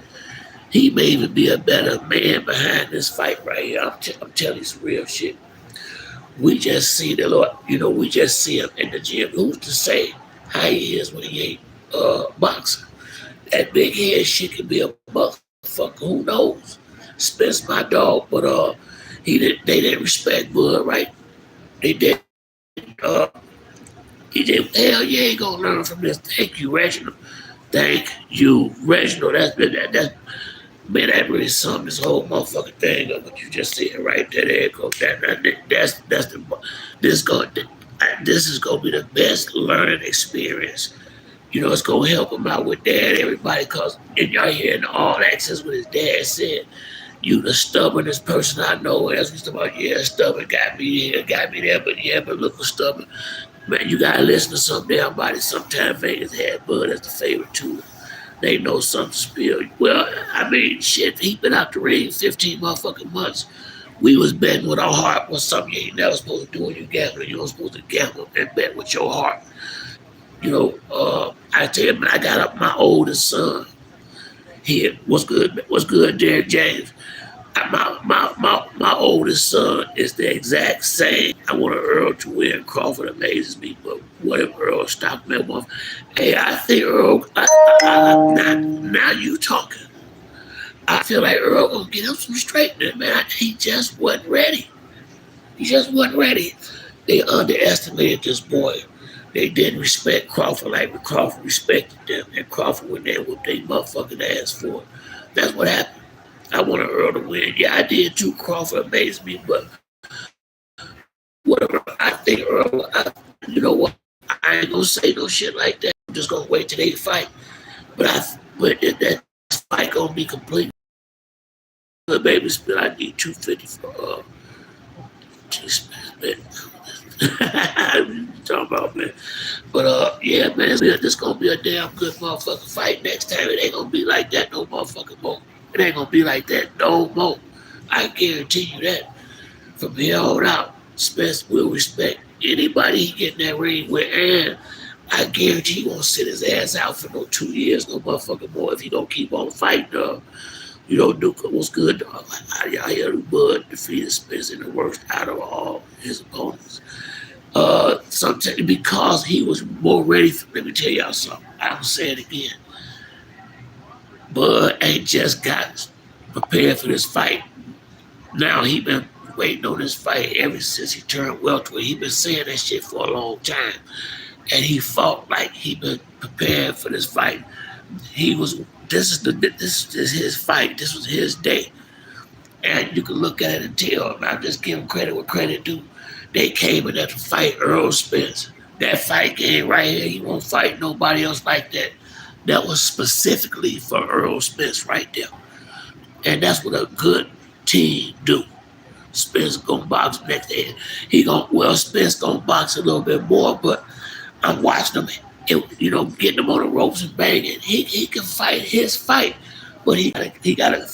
he may even be a better man behind this fight right here. I'm telling you some real shit. We just see the Lord, we just see him in the gym. Who's to say how he is when he ain't boxing? That big head shit could be a motherfucker. Who knows? Spence my dog, but they didn't respect Bud, right? They didn't. He did. Hell, you ain't gonna learn from this. Thank you, Reginald. Thank you, Reginald. That's man, that really summed this whole motherfucking thing up. What you just said right there, there it goes. That's the this is gonna be the best learning experience. It's gonna help him out with dad, everybody, cause and y'all hearing all access what his dad said. You the stubbornest person I know. As we talk about, yeah, stubborn got me here, got me there, but yeah, but look for stubborn. Man, you gotta listen to some damn body. Sometimes Vegas had Bud as the favorite too. They know something spill. Well, I mean, shit, he been out the ring 15 motherfucking months. We was betting with our heart was something you ain't never supposed to do when you gamble. You don't supposed to gamble and bet with your heart. I tell you, man, I got up my oldest son here. What's good, Derrick James? My oldest son is the exact same. I want Earl to win. Crawford amazes me, but what if Earl stopped me at one? Hey, I think Earl. Now you talking. I feel like Earl gonna get him some straightening, man. He just wasn't ready. He just wasn't ready. They underestimated this boy. They didn't respect Crawford like Crawford respected them, and Crawford went there with their motherfucking ass for it. That's what happened. I wanted Earl to win. Yeah, I did too. Crawford amazed me, but whatever. I think Earl. You know what? I ain't gonna say no shit like that. I'm just gonna wait till they fight. But that fight gonna be complete. The baby spit. I need 250 for man. Talking about, man. But yeah, man, this gonna be a damn good motherfucking fight next time. It ain't gonna be like that no motherfucking more. It ain't gonna be like that no more. I guarantee you that. From here on out, Spence will respect anybody he get in that ring with, and I guarantee he won't sit his ass out for no 2 years, no motherfucking more if he don't keep on fighting. Duke was good. Dog. I hear Bud defeated Spence in the worst out of all his opponents. Sometimes because he was more ready. Let me tell y'all something. I'll say it again. Bud ain't just got prepared for this fight. Now he been waiting on this fight ever since he turned welterweight. He been saying that shit for a long time, and he fought like he been prepared for this fight. He was. This is his fight. This was his day, and you can look at it and tell. And I just give him credit where credit due. They came in there to fight Errol Spence. That fight game right here, he won't fight nobody else like that. That was specifically for Errol Spence right there. And that's what a good team do. Spence gonna box next day. Spence gonna box a little bit more, but I'm watching him, getting him on the ropes and banging. He can fight his fight, but he gotta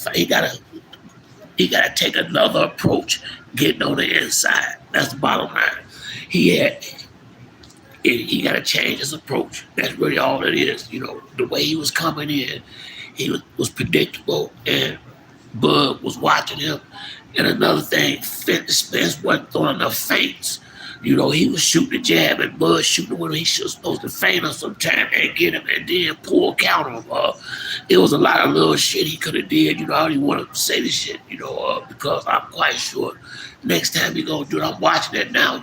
take another approach getting on the inside. That's the bottom line. He got to change his approach. That's really all it is. The way he was coming in, he was predictable, and Bud was watching him. And another thing, Spence wasn't throwing enough feints. You know, he was shooting the jab and Bud shooting when he was supposed to feint him sometime and get him and then pull count on him. It was a lot of little shit he could have did. You know, I don't even want to say this shit, because I'm quite sure next time he gonna do it, I'm watching it now,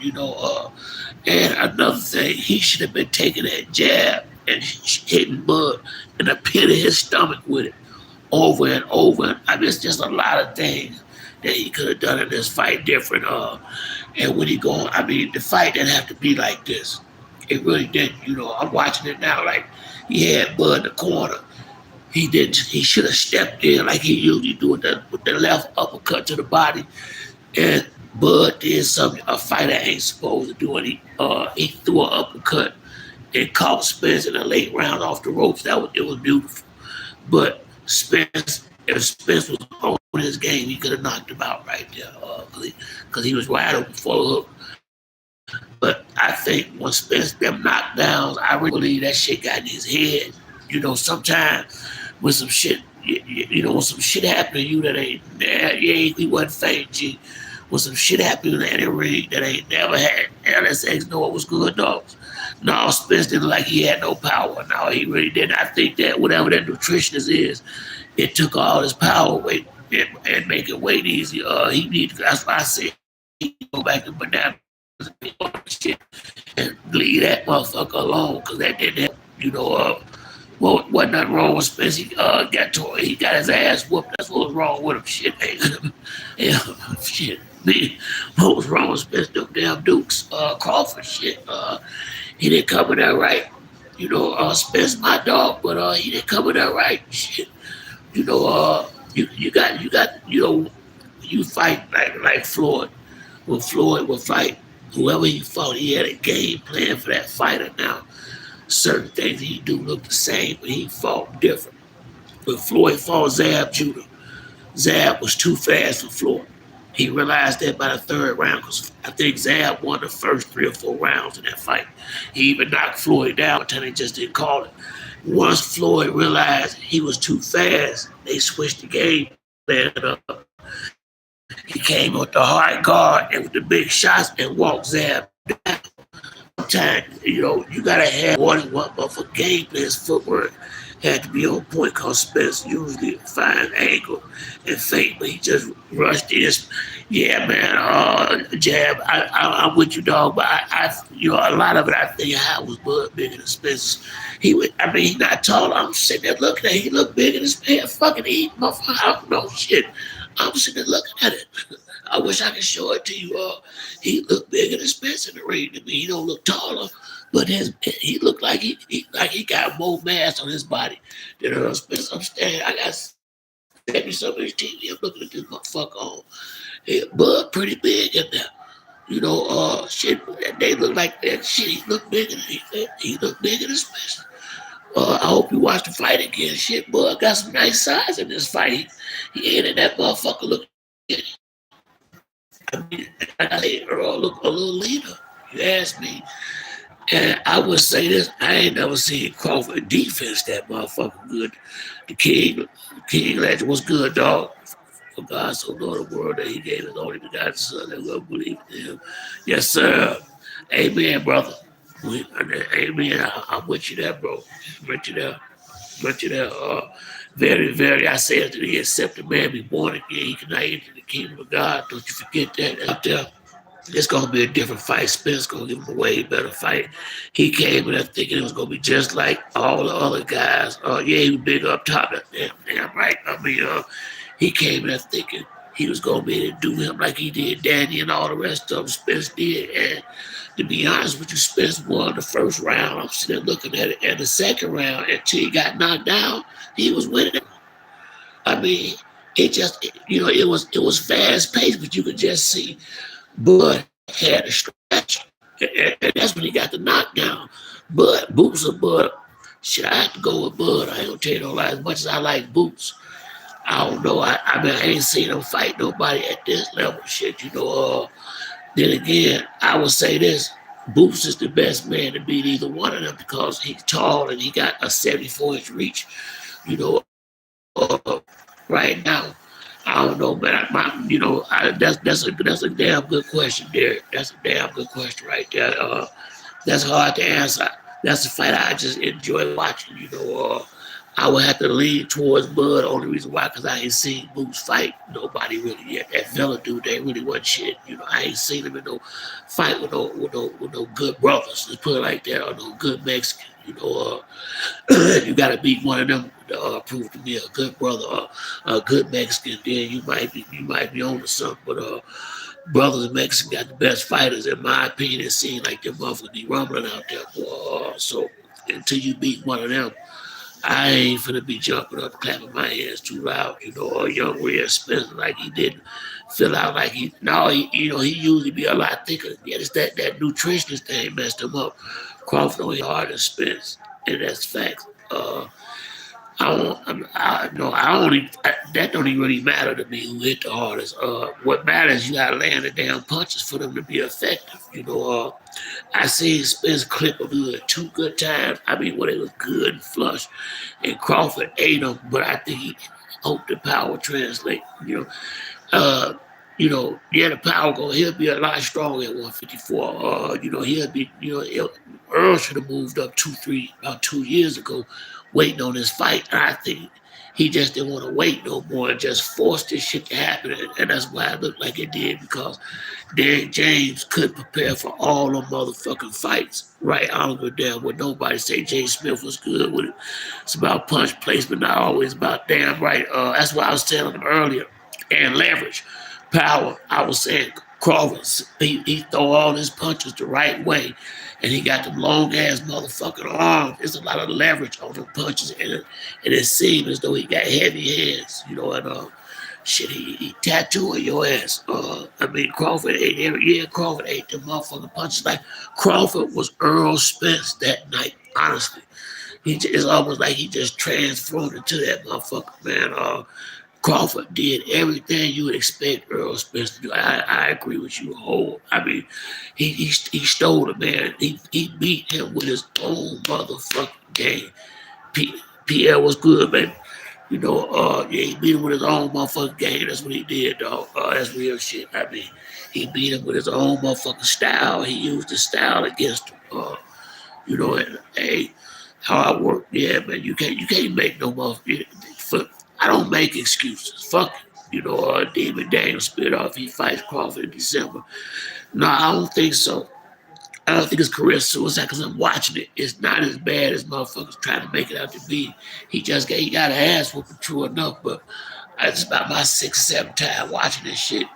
and another thing, he should have been taking that jab and hitting Bud in the pit of his stomach with it over and over. I mean, it's just a lot of things that he could have done in this fight different. And when he go, I mean, the fight didn't have to be like this. It really didn't. I'm watching it now. Like he had Bud in the corner. He didn't. He should have stepped in like he usually do with the left uppercut to the body. And Bud did something a fighter ain't supposed to do. And he threw an uppercut and caught Spence in the late round off the ropes. It was beautiful. But if Spence was on his game, he could have knocked him out right there because he was wide open for the hook. But I think when Spence them knockdowns, I really believe that shit got in his head. Sometimes when some shit, when some shit happened to you that ain't there, he wasn't fake, G. When some shit happened in that ring that ain't never had LSX know it was good dogs. No, Spence didn't like he had no power. No, he really didn't. I think that whatever that nutritionist is, it took all his power away and make it weight easy. He needs. That's why I said he go back to bananas shit and leave that motherfucker alone because that didn't help. Wasn't nothing wrong with Spence. He got his ass whooped. That's what was wrong with him. Shit, yeah, shit. Man, what was wrong with Spence? Them damn Dukes, Crawford shit. He didn't come in there right. Spence my dog, but he didn't come in there right. Shit. You fight like Floyd. When Floyd would fight, whoever he fought, he had a game plan for that fighter. Now, certain things he do look the same, but he fought different. When Floyd fought Zab Judah, Zab was too fast for Floyd. He realized that by the third round, because I think Zab won the first 3 or 4 rounds in that fight. He even knocked Floyd down until they just didn't call it. Once Floyd realized he was too fast, they switched the game plan up. He came with the hard guard and with the big shots and walked Zab down. Sometimes, you gotta have more than one, but for game plan, his footwork had to be on point because Spence usually finds angle and feint, but he just rushed in. Yeah, man, jab. I'm with you, dog, but a lot of it I think how was Bud bigger than Spence. He's not tall. I'm sitting there looking at it. He looked bigger than Spence. Fucking eat, motherfucker. I don't know shit. I'm sitting there looking at it. I wish I could show it to you. He looked bigger than Spence in the ring to me. He don't look taller, but he looked like he got more mass on his body than Spence. I'm standing. I got 70-something inch TV. I'm looking at this motherfucker on. Bud pretty big in there. Shit. They look like that. Shit. He looked bigger. He looked bigger than Spence. I hope you watch the fight again. Shit, Bud got some nice size in this fight. He ain't in that motherfucker looking. I mean, I say Errol look a little leaner. You ask me. And I would say this, I ain't never seen Crawford defense that motherfucker good. The King Legend was good, dog. For God so loved the world that he gave his only begotten son that will believe in him. Yes, sir. Amen, brother. Amen. I'm with you there, bro. With you there. Very, very, I say it to the except a man be born again, he cannot enter the kingdom of God. Don't you forget that out there. It's going to be a different fight. Spence going to give him a way better fight. He came in there thinking it was going to be just like all the other guys. He was big up top. Damn right. He came in there thinking he was going to be able to do him like he did Danny and all the rest of them. Spence did. And to be honest with you, Spence won the first round. I'm sitting there looking at it. And the second round, until he got knocked down, he was winning it. I mean, it was fast paced, but you could just see Bud had a stretch. And that's when he got the knockdown. Boots of Bud. Shit, I have to go with Bud. I ain't gonna tell you no lie. As much as I like Boots, I don't know. I ain't seen him fight nobody at this level. Shit, then again, I would say this. Boots is the best man to beat either one of them because he's tall and he got a 74-inch reach. Uh, right now, I don't know, man. That's a damn good question, Derrick. That's a damn good question right there. That's hard to answer. That's a fight I just enjoy watching. I would have to lean towards Bud. Only reason why, because I ain't seen Boots fight nobody really yet. That fella dude, they really wasn't shit. I ain't seen him in no fight with no good brothers. Let's put it like that, or no good Mexican. You got to beat one of them to prove to me a good brother, or a good Mexican. Then you might be on to something. But brothers in Mexico got the best fighters, in my opinion. It seems like them motherfuckers be rumbling out there, boy. So until you beat one of them, I ain't finna be jumping up, clapping my hands too loud. Or young Red Spencer, like he didn't feel out like he. No, he usually be a lot thicker. Yeah, it's that nutritionist thing messed him up. Crawford only hard than Spence, and that's facts. I don't, I, no, I don't even, that don't even really matter to me who hit the hardest. What matters, you gotta land the damn punches for them to be effective. I seen Spence clip a good 2 good times. I mean, when it was good and flush, and Crawford ate him, but I think he hoped the power translate. Uh, yeah, the power go. He'll be a lot stronger at 154. He'll be. Earl should have moved up about 2 years ago, waiting on this fight. And I think he just didn't want to wait no more and just forced this shit to happen. And that's why it looked like it did, because Derrick James couldn't prepare for all them motherfucking fights. Right? I don't give a damn what nobody say. Jay Smith was good with it. It's about punch placement, not always about damn right. That's why I was telling him earlier. And leverage, power. I was saying Crawford, he throw all his punches the right way, and he got them long ass motherfucking arms. There's a lot of leverage on them punches, and it seemed as though he got heavy hands. Shit, he tattooing your ass. Crawford ate every year. Crawford ate them motherfucking punches. Like Crawford was Earl Spence that night. Honestly, it's almost like he just transformed into that motherfucker, man. Crawford did everything you would expect Earl Spence to do. I agree with you whole. I mean, he stole the man. He beat him with his own motherfucking game. Pierre was good, baby. Yeah, he beat him with his own motherfucking game. That's what he did, dog. That's real shit. I mean, he beat him with his own motherfucking style. He used the style against him. And hey, how I work, yeah, man. You can't make no motherfucker. I don't make excuses. Fuck it. Demon Daniel spit off. He fights Crawford in December. No, I don't think so. I don't think it's career suicide because I'm watching it. It's not as bad as motherfuckers trying to make it out to be. He got an ass whooping, true enough, but it's about my sixth or seventh time watching this shit.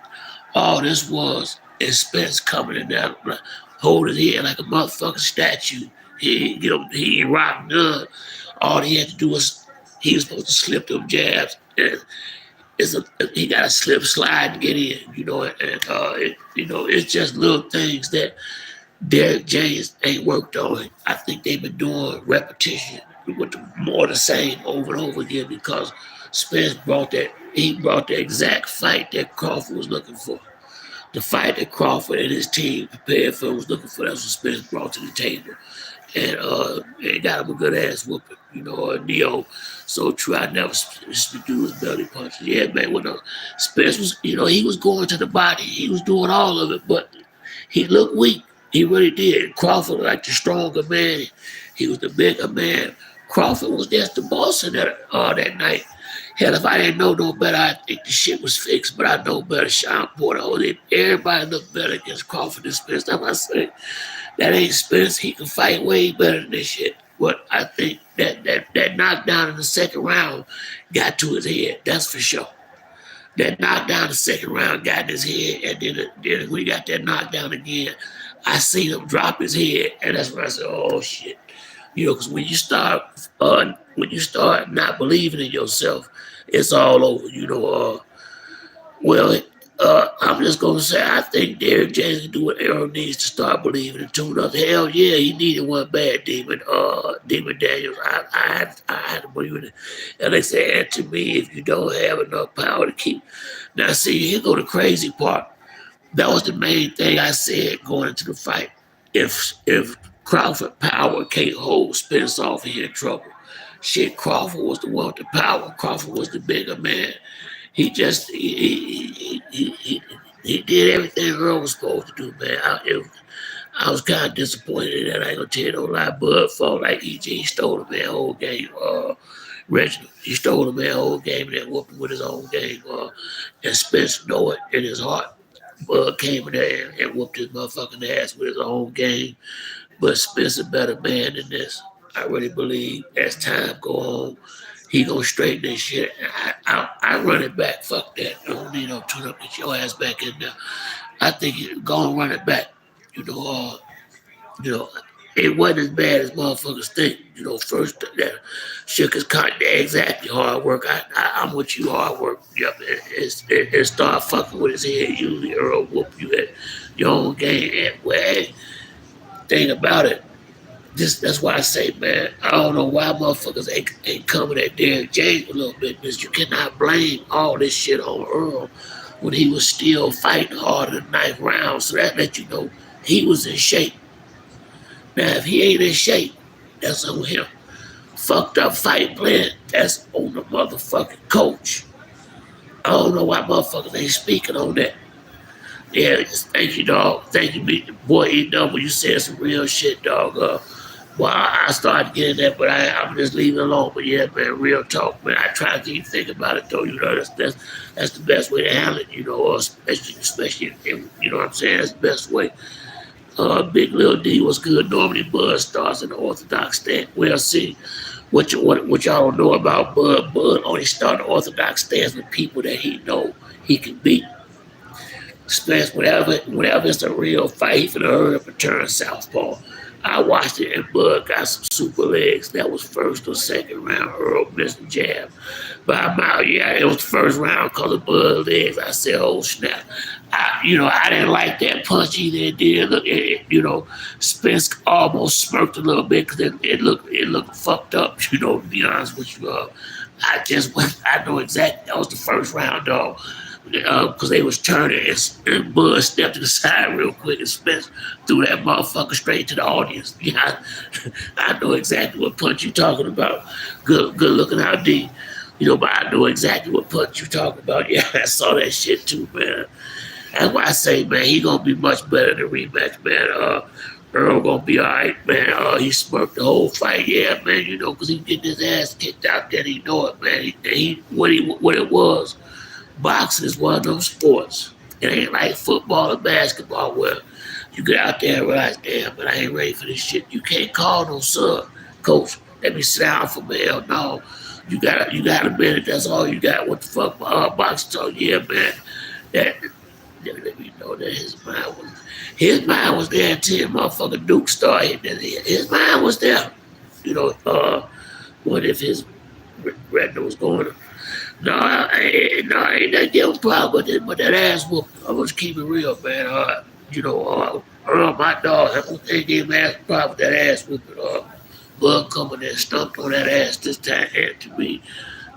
All this was is Spence coming in there, holding his head like a motherfucking statue. He ain't rocking none. All he had to do was he was supposed to slip them jabs, and he got to slip slide to get in. It's just little things that Derrick James ain't worked on. I think they've been doing repetition with more the same over and over again, because Spence brought that. He brought the exact fight that Crawford was looking for. The fight that Crawford and his team prepared for was looking for. That's what Spence brought to the table. And got him a good ass whooping. Neo. So true. I never used to do his belly punches. Yeah, man. When Spence was, he was going to the body. He was doing all of it, but he looked weak. He really did. Crawford, like the stronger man, he was the bigger man. Crawford was just the boss in that night. Hell, if I didn't know no better, I'd think the shit was fixed. But I know better. Sean Porter, everybody looked better against Crawford than Spence. That's what I say. That ain't Spence. He can fight way better than this shit. But I think that knockdown in the second round got to his head. That's for sure. That knockdown in the second round got in his head, and then when he got that knockdown again, I seen him drop his head, and that's when I said, "Oh shit." Because when you start not believing in yourself, it's all over. Well, I'm just gonna say I think Derrick James can do what Errol needs to start believing and tune up. Hell yeah, he needed one bad demon. Demon Daniels. I had to believe in it. And they say, and to me, if you don't have enough power to keep. Now, see, here go the crazy part. That was the main thing I said going into the fight. If Crawford power can't hold Spence off, he in trouble. Shit, Crawford was the one with the power. Crawford was the bigger man. He just he did everything Earl was supposed to do, man. I was kind of disappointed in that. I ain't gonna tell you no lie. Bud felt like he stole the man whole game. Reginald, he stole the man whole game and then whooped him with his own game. And Spence know it in his heart. Bud came in there and whooped his motherfucking ass with his own game. But Spence a better man than this. I really believe as time go on, he gonna straighten this shit. I run it back. Fuck that. I don't need no tune up. Get your ass back in there. I think you go and run it back. You know, uh, you know, it wasn't as bad as motherfuckers think. First that shook his cotton. Exactly, hard work. I'm with you, hard work. Yep, it start fucking with his head. Usually, Earl whoop you at your own game. And well, hey, thing about it, that's why I say, man, I don't know why motherfuckers ain't coming at Derrick James a little bit. Because you cannot blame all this shit on Earl when he was still fighting hard in the ninth round. So that let you know he was in shape. Now, if he ain't in shape, that's on him. Fucked up fight plan, that's on the motherfucking coach. I don't know why motherfuckers ain't speaking on that. Yeah, thank you, dog. Thank you, boy. You said some real shit, dog. Well, I started getting that, but I'm just leaving it alone. But yeah, man, real talk, man. I try to keep thinking about it, though. That's the best way to handle it, especially you know what I'm saying. That's the best way. Big Lil D was good. Normally, Bud starts in the orthodox stance. Well, see, what y'all don't know about Bud. Bud only started the orthodox stance with people that he know he can beat. Spence, whenever it's a real fight, he finna hurry up and turn southpaw. I watched it and Bud got some super legs. That was first or second round. Earl missed the jab. But I'm out, yeah, it was the first round because of Bud legs. I said, oh snap. I didn't like that punch either. It did look, Spence almost smirked a little bit because it looked fucked up. To be honest with you, I know exactly that was the first round, dog. Because they was turning and Bud stepped to the side real quick and Spence threw that motherfucker straight to the audience. Yeah, I know exactly what punch you talking about. Good looking out D. But I know exactly what punch you talking about. Yeah, I saw that shit too, man. That's why I say, man, he gonna be much better than rematch, man. Earl gonna be all right, man. He smirked the whole fight, yeah, man. Because he getting his ass kicked out there. He know it, man. What it was. Boxing is one of those sports. It ain't like football or basketball where you get out there and realize, damn, but I ain't ready for this shit. You can't call no sub, coach. Let me sit down for me. Hell no. You got a minute. That's all you got. What the fuck? Boxing told you, yeah, man. That let me know that his mind was there until motherfucker Duke started. His mind was there. What if his retina was going? No, I ain't that give a problem with it, but that ass whoop. I was keep it real, man. Earl, my dog, I don't think him ass problem with that ass whooping. Bud coming there, stumped on that ass this time, and to me,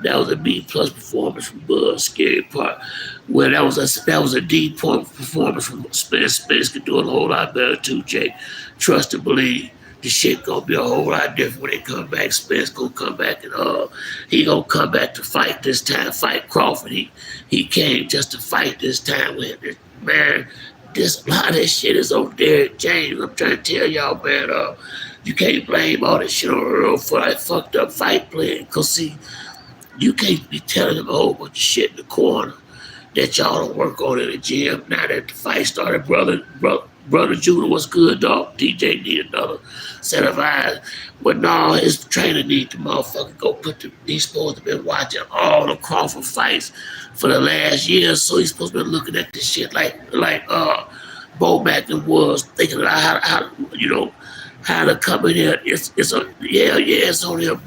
that was a B plus performance from Bud. Scary part. Well, that was a D point performance from Spence. Spence could do a whole lot better too, Jay. Trust and believe. The shit gonna be a whole lot different when they come back. Spence gonna come back and he gonna come back to fight this time. Fight Crawford. He came just to fight this time with it. Man. A lot of this shit is on Derrick James. I'm trying to tell y'all, man. You can't blame all this shit on Earl for that fucked up fight plan. Cause see, you can't be telling him a whole bunch of shit in the corner that y'all don't work on in the gym. Now that the fight started, brother Judah was good, dog. DJ need another set of eyes. But no, his trainer need to motherfucker go he's supposed to be watching all the Crawford fights for the last year. So he's supposed to be looking at this shit like Bo Mackin was thinking about how to come in here. It's on him,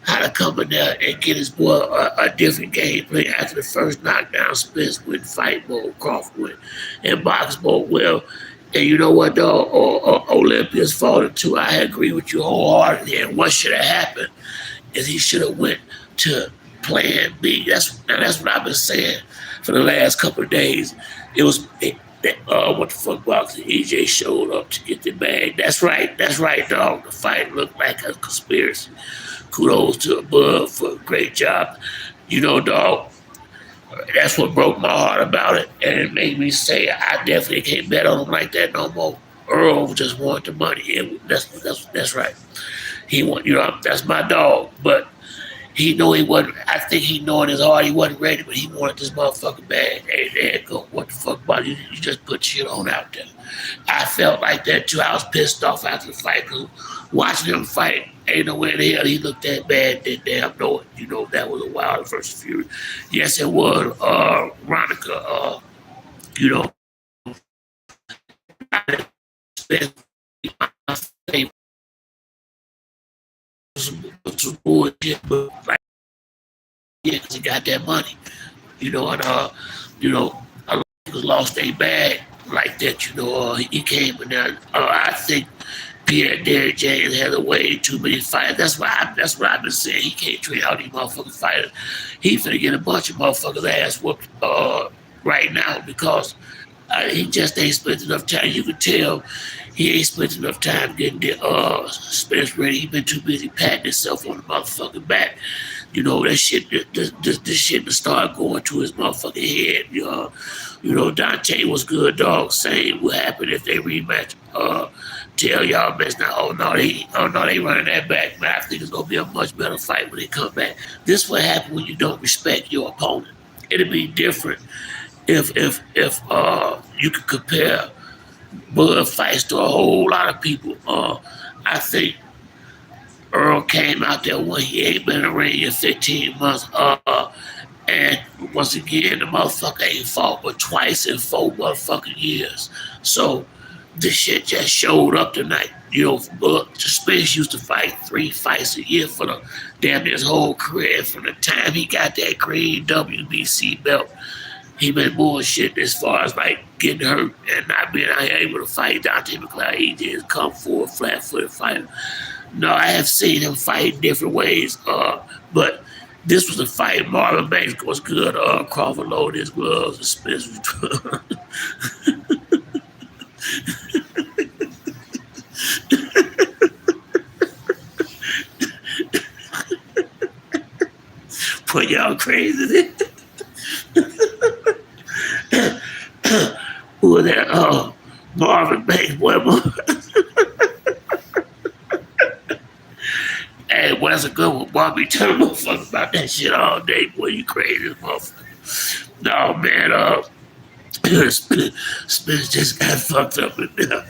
how to come in there and get his boy a different game plan after the first knockdown. Spence went fight mode, Crawford went, and box mode. Well, and you know what, though? Olympia's fallen too. I agree with you wholeheartedly. And what should have happened is he should have went to Plan B. That's what I've been saying for the last couple of days. It was what the fuck boxing? EJ showed up to get the bag. That's right, dog. The fight looked like a conspiracy. Kudos to Bud for a great job. Dog, That's what broke my heart about it, and it made me say I definitely can't bet on him like that no more. Earl just wanted the money. That's right. He want, that's my dog, but he know he wasn't. I think he know in his heart he wasn't ready, but he wanted this motherfucker bad. Hey, there you go. What the fuck, buddy? You just put shit on out there. I felt like that too. I was pissed off after the fight because watching him fight, ain't no way in the hell he looked that bad. That damn know it. That was a Wilder versus Fury. Yes, it was. Ronica. You know, some bullshit, but like, yeah, because he got that money. And a lot of people lost their bag like that. He came in there. I think Derrick James had a way too many fights. That's what I've been saying. He can't train all these motherfucking fighters. He finna get a bunch of motherfuckers ass whooped right now because he just ain't spent enough time. You can tell he ain't spent enough time getting the Spence ready. He been too busy patting himself on the motherfucking back. That shit, this shit to start going to his motherfucking head. Dante was good, dog. Same what happened if they rematch. Tell y'all, man, now, they running that back, man. I think it's gonna be a much better fight when they come back. This what happens when you don't respect your opponent. It'll be different if you could compare Bud fights to a whole lot of people. I think Earl came out there when he ain't been in the ring in 15 months. And once again, the motherfucker ain't fought but twice in 4 motherfucking years. So this shit just showed up tonight. Spence used to fight 3 fights a year for the damn his whole career. From the time he got that green WBC belt, he been bullshit as far as like getting hurt and not being able to fight. Dante McLeod, he just come forward flat-footed fighter. No, I have seen him fight different ways, but this was a fight. Marlon Banks was good. Crawford loaded his gloves and Spence was put y'all crazy. Who was that? Marvin Banks, boy. Hey, boy, that's a good one. Bobby, tell a motherfucker about that shit all day. Boy, you crazy motherfucker. No, man, Spence just got fucked up in there.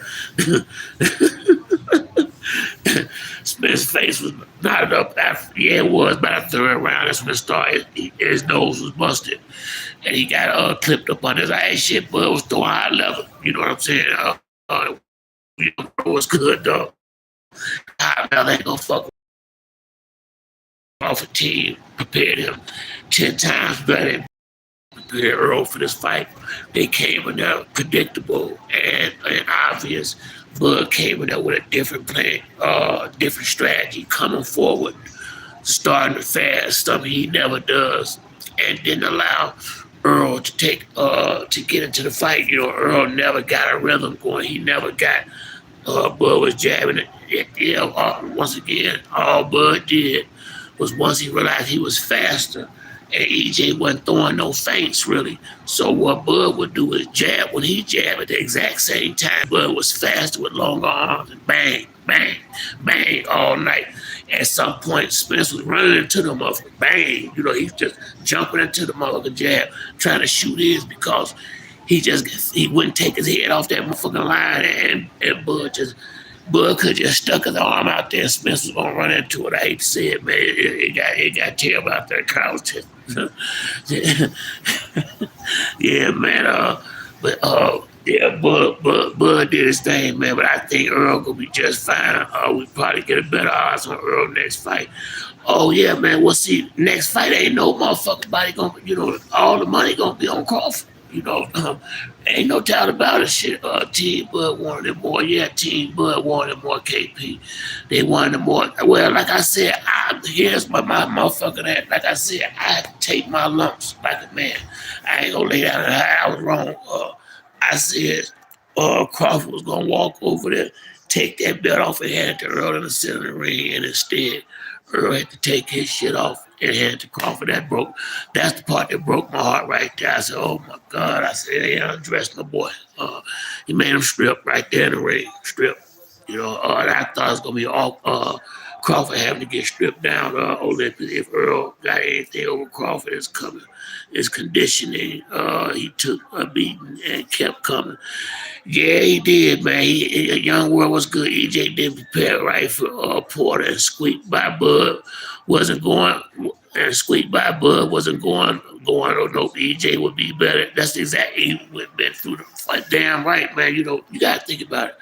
Spence's face was knotted up after, it was about a third round. That's when it started. His nose was busted. And he got clipped up on his eye. Shit, but it was throwing high level. You know what I'm saying? It was good, though. High level ain't gonna fuck off a team. Prepared him 10 times better. Prepared Errol for this fight. They came in there predictable and obvious. Bud came in there with a different plan, different strategy, coming forward, starting to fast, something he never does, and didn't allow Errol to get into the fight. Earl never got a rhythm going. He never got. Bud was jabbing it. Once again, all Bud did was once he realized he was faster, and EJ wasn't throwing no feints really. So what Bud would do is jab. When he jabbed at the exact same time, Bud was faster with longer arms and bang, bang, bang all night. At some point, Spence was running into the motherfucker, bang. He's just jumping into the motherfucker jab, trying to shoot his because he wouldn't take his head off that motherfucking line, and Bud could just stuck his arm out there. Spence was gonna run into it. I hate to say it, man. It got terrible out there. Crowd. Yeah, man. Yeah, Bud did his thing, man. But I think Earl gonna be just fine. We probably get a better odds on Earl next fight. Oh yeah, man. We'll see. Next fight ain't no motherfucking body gonna. All the money gonna be on Crawford. Ain't no doubt about it. Shit, Team Bud wanted it more. Yeah, Team Bud wanted more. KP, they wanted more. Well, like I said, here's my motherfucking ass. Like I said, I take my lumps like a man. I ain't gonna lay down and I was wrong. I said, Crawford was gonna walk over there, take that belt off and hand it to Errol in the center of the ring, and instead, Errol had to take his shit off and hand to Crawford. That's the part that broke my heart right there. I said, oh my God. I said, they undressed my boy. He made him strip right there in the ring, strip. I thought it was gonna be all Crawford having to get stripped down. Olympus, if Earl got anything over Crawford, is coming. His conditioning, he took a beating and kept coming. Yeah, he did, man. Young World was good. EJ didn't prepare right for Porter and Squeak by Bud wasn't going and Squeak by Bud wasn't going or no EJ would be better. That's exactly what been through the fight. Damn right, man. You gotta think about it.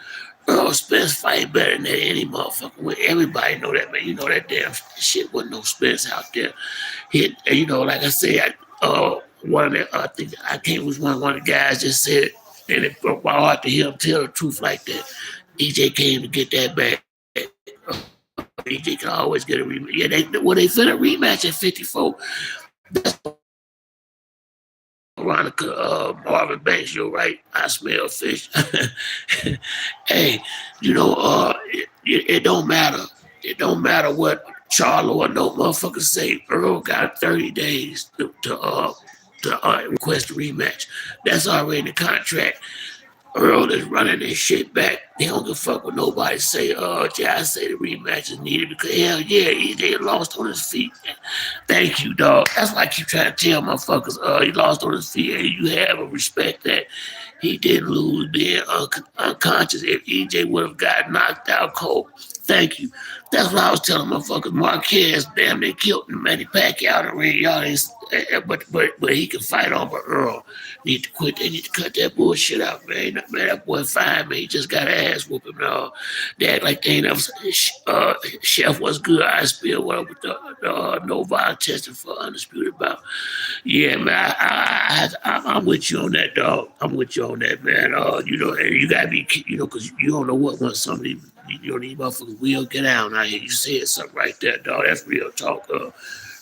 Earl Spence fight better than any motherfucker. Everybody know that, man. You know that damn shit wasn't no Spence out there. Like I said, one of the I think I can't was one of the guys just said it, and it broke my heart to hear him tell the truth like that. EJ came to get that back. EJ can always get a rematch. Yeah, they finna rematch at 54. That's Veronica Marvin Banks, you're right. I smell fish. Hey, it don't matter. It don't matter what Charlo or no motherfucker say. Earl got 30 days to request a rematch. That's already in the contract. Earl is running this shit back. They don't give a fuck what nobody say. I say the rematch is needed because hell yeah, EJ lost on his feet. Thank you, dog. That's why I keep trying to tell motherfuckers, he lost on his feet, and you have a respect that he didn't lose being unconscious. If EJ would have got knocked out cold, thank you. That's what I was telling motherfuckers. Marquez, damn, they killed him, Manny Pacquiao in the ring. Y'all ain't, but he can fight on. But Earl need to quit. They need to cut that bullshit out, man. Man, that boy fine, man. He just got an ass whooping. They act like they ain't never. Chef was good. I spill well with the no violence testing for undisputed bout. Yeah, man, I'm with you on that, dog. I'm with you on that, man. And you gotta be, because you don't know what once somebody, these motherfuckers will get out here. You said something right there, dog. That's real talk.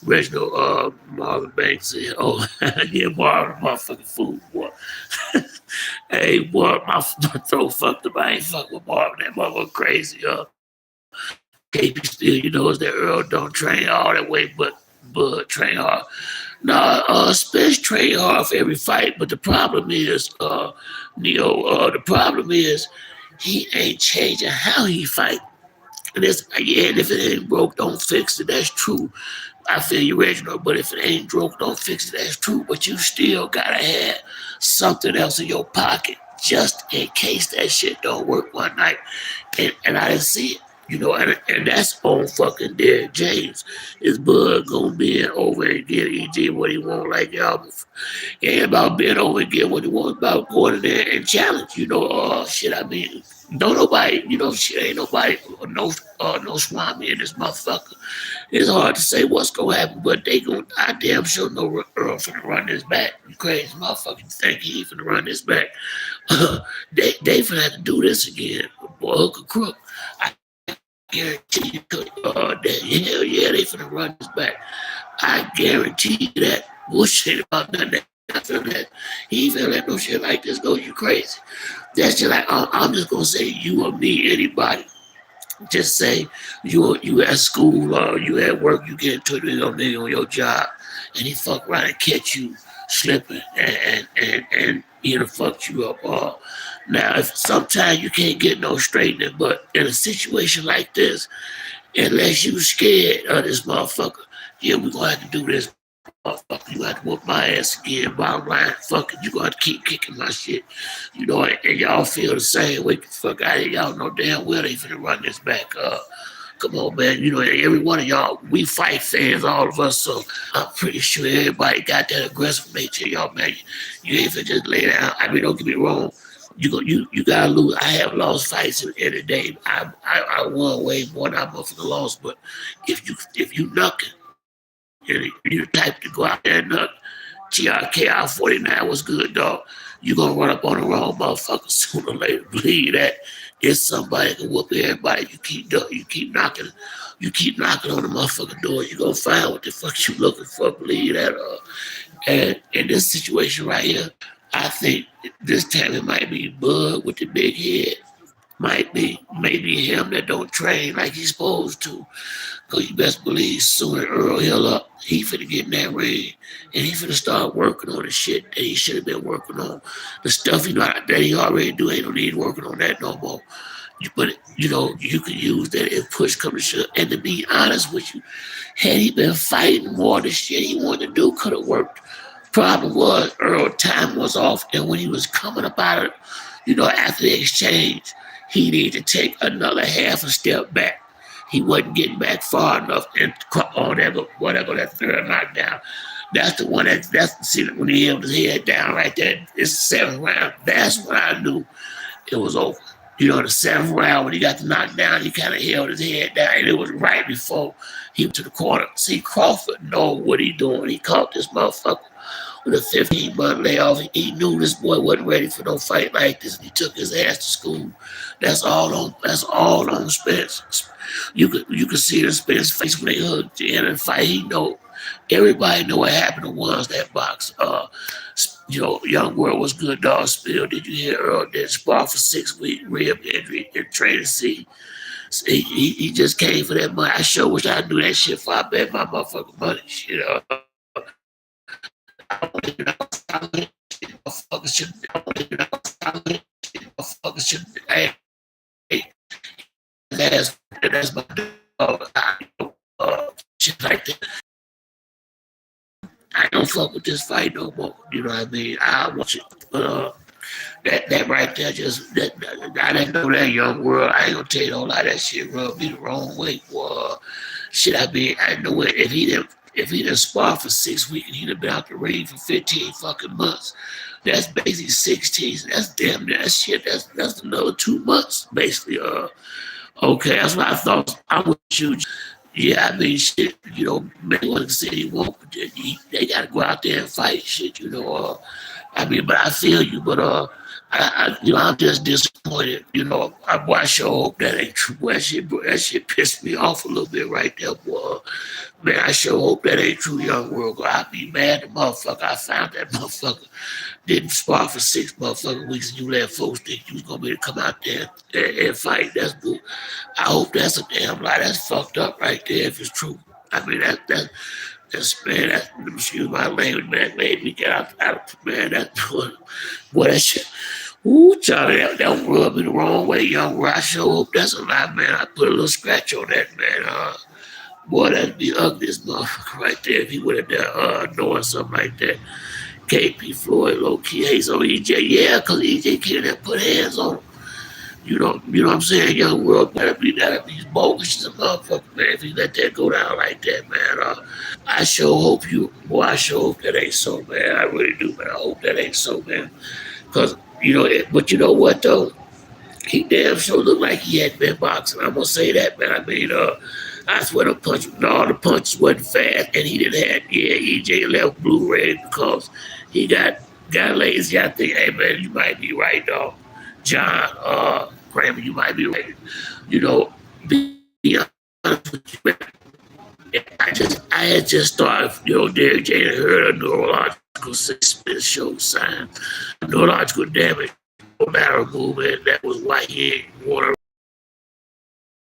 Reginald Marvin Banks said, "Oh, yeah, Marvin, motherfucking fool, boy." Hey, boy, my throat fucked up. I ain't fuck with Marvin. That motherfucker crazy, KP still, is that Earl don't train all that way, but train hard. Nah, Spence train hard for every fight, but the problem is, the problem is he ain't changing how he fight. And if it ain't broke, don't fix it. That's true. I feel you, Reginald, but if it ain't broke, don't fix it. That's true. But you still gotta have something else in your pocket just in case that shit don't work one night. And I didn't see it. And that's on fucking Derrick James. Is Bud gonna be over and get EG what he want like y'all? It ain't about being over and get what he wants. About going in there and challenge. Shit. I mean, don't nobody. Shit ain't nobody. No swami in this motherfucker. It's hard to say what's gonna happen, but I damn sure know Earl finna run this back. You crazy motherfucker think he finna run this back? They finna have to do this again. Boy, hook or crook. I guarantee you, that hell yeah, they finna run this back. I guarantee you that bullshit about nothing. That he ain't finna let no shit like this go. You crazy? That's just like I'm just gonna say you or me, anybody. Just say you at school or you at work, you get into it with your nigga on your job, and he fuck around and catch you slipping and fucked you up. Now, if sometimes you can't get no straightening, but in a situation like this, unless you scared of this motherfucker, yeah, we gonna have to do this. Motherfucker, you have to whoop my ass again. Bottom line, fuck it, you gonna have to keep kicking my shit. And y'all feel the same way. Get the fuck out of here. Y'all know damn well they finna run this back. Come on, man. Every one of y'all, we fight fans, all of us. So I'm pretty sure everybody got that aggressive nature, y'all, man. You ain't finna just lay down. I mean, don't get me wrong. You gotta lose. I have lost fights in the day. I won way more than I motherfucking lost. But if you knucking, and you the type to go out there and nut, TRKR 49 was good, dog. You gonna run up on the wrong motherfucker sooner or later. Believe that. It's somebody that can whoop everybody. You keep knocking on the motherfucking door. You gonna find what the fuck you looking for. Believe that. And in this situation right here, I think this time it might be Bud with the big head. might be maybe him that don't train like he's supposed to. Cause you best believe soon as Earl Hill up, he finna get in that ring and he finna start working on the shit that he should have been working on. The stuff that he already do ain't no need working on that no more. But you can use that if push comes to shove. And to be honest with you, had he been fighting more, the shit he wanted to do could have worked. Problem was Earl time was off, and when he was coming up out of, after the exchange, he needed to take another half a step back. He wasn't getting back far enough, and on whatever that third knockdown. That's the one that's see when he held his head down right there. It's the seventh round. That's when I knew it was over. The seventh round when he got the knockdown, he kind of held his head down, and it was right before he went to the corner. See, Crawford know what he doing. He caught this motherfucker with a 15-month layoff. He knew this boy wasn't ready for no fight like this, and he took his ass to school. That's all on Spence. You could see the Spence face when they hugged you in a fight. He know. Everybody know what happened to ones that box. Young World was good dog spill. Did you hear Earl did spar for 6 weeks, rib injury, and training see? He just came for that money. I sure wish I knew that shit before I bet my motherfucking money. Hey, that's my dog. Shit like that. I don't fuck with this fight no more. You know what I mean? I watch it. But that right there I didn't know that Young World. I ain't gonna tell you a whole lot of that shit rubbed me the wrong way. Well, shit, I know it. If he didn't spar for 6 weeks and he'd have been out the ring for 15 fucking months, that's basically 16. That's damn that shit. That's another 2 months basically. Okay, that's what I thought. I would shoot. Yeah, I mean, shit, maybe one said he won't, but they got to go out there and fight shit. I mean, but I feel you, but I'm just disappointed. I sure hope that ain't true. That shit pissed me off a little bit right there, boy. Man, I sure hope that ain't true, Young World. I'd be mad at the motherfucker. I found that motherfucker didn't spar for 6 motherfucking weeks, and you let folks think you was gonna be able to come out there and fight. That's bull. I hope that's a damn lie. That's fucked up right there if it's true. I mean, that's man. Excuse my language, man. Made me get out of man. Boy, that shit. Ooh, Charlie, that rubbed me the wrong way, Young World. I sure hope that's a lie, man. I put a little scratch on that, man. Boy, that'd be ugly as motherfucker right there if he would have done doing something like that. KP Floyd, low key hates on EJ. Yeah, because EJ can't put hands on him. You know what I'm saying? Young World better be bogus as a motherfucker, man. If he let that go down like that, man. I sure hope that ain't so, man. I really do, man. I hope that ain't so, man. Because, but you know what, though? He damn sure looked like he had been boxing. I'm gonna say that, man. I mean, I swear the punches wasn't fast, and he didn't have. Yeah, EJ left blue red because he got lazy. I think, hey man, you might be right, dog. John, Kramer, you might be right. Be honest with you, man. I had just started, Derrick Jane heard a neurological show sign, neurological damage, matter of movement. That was why he didn't want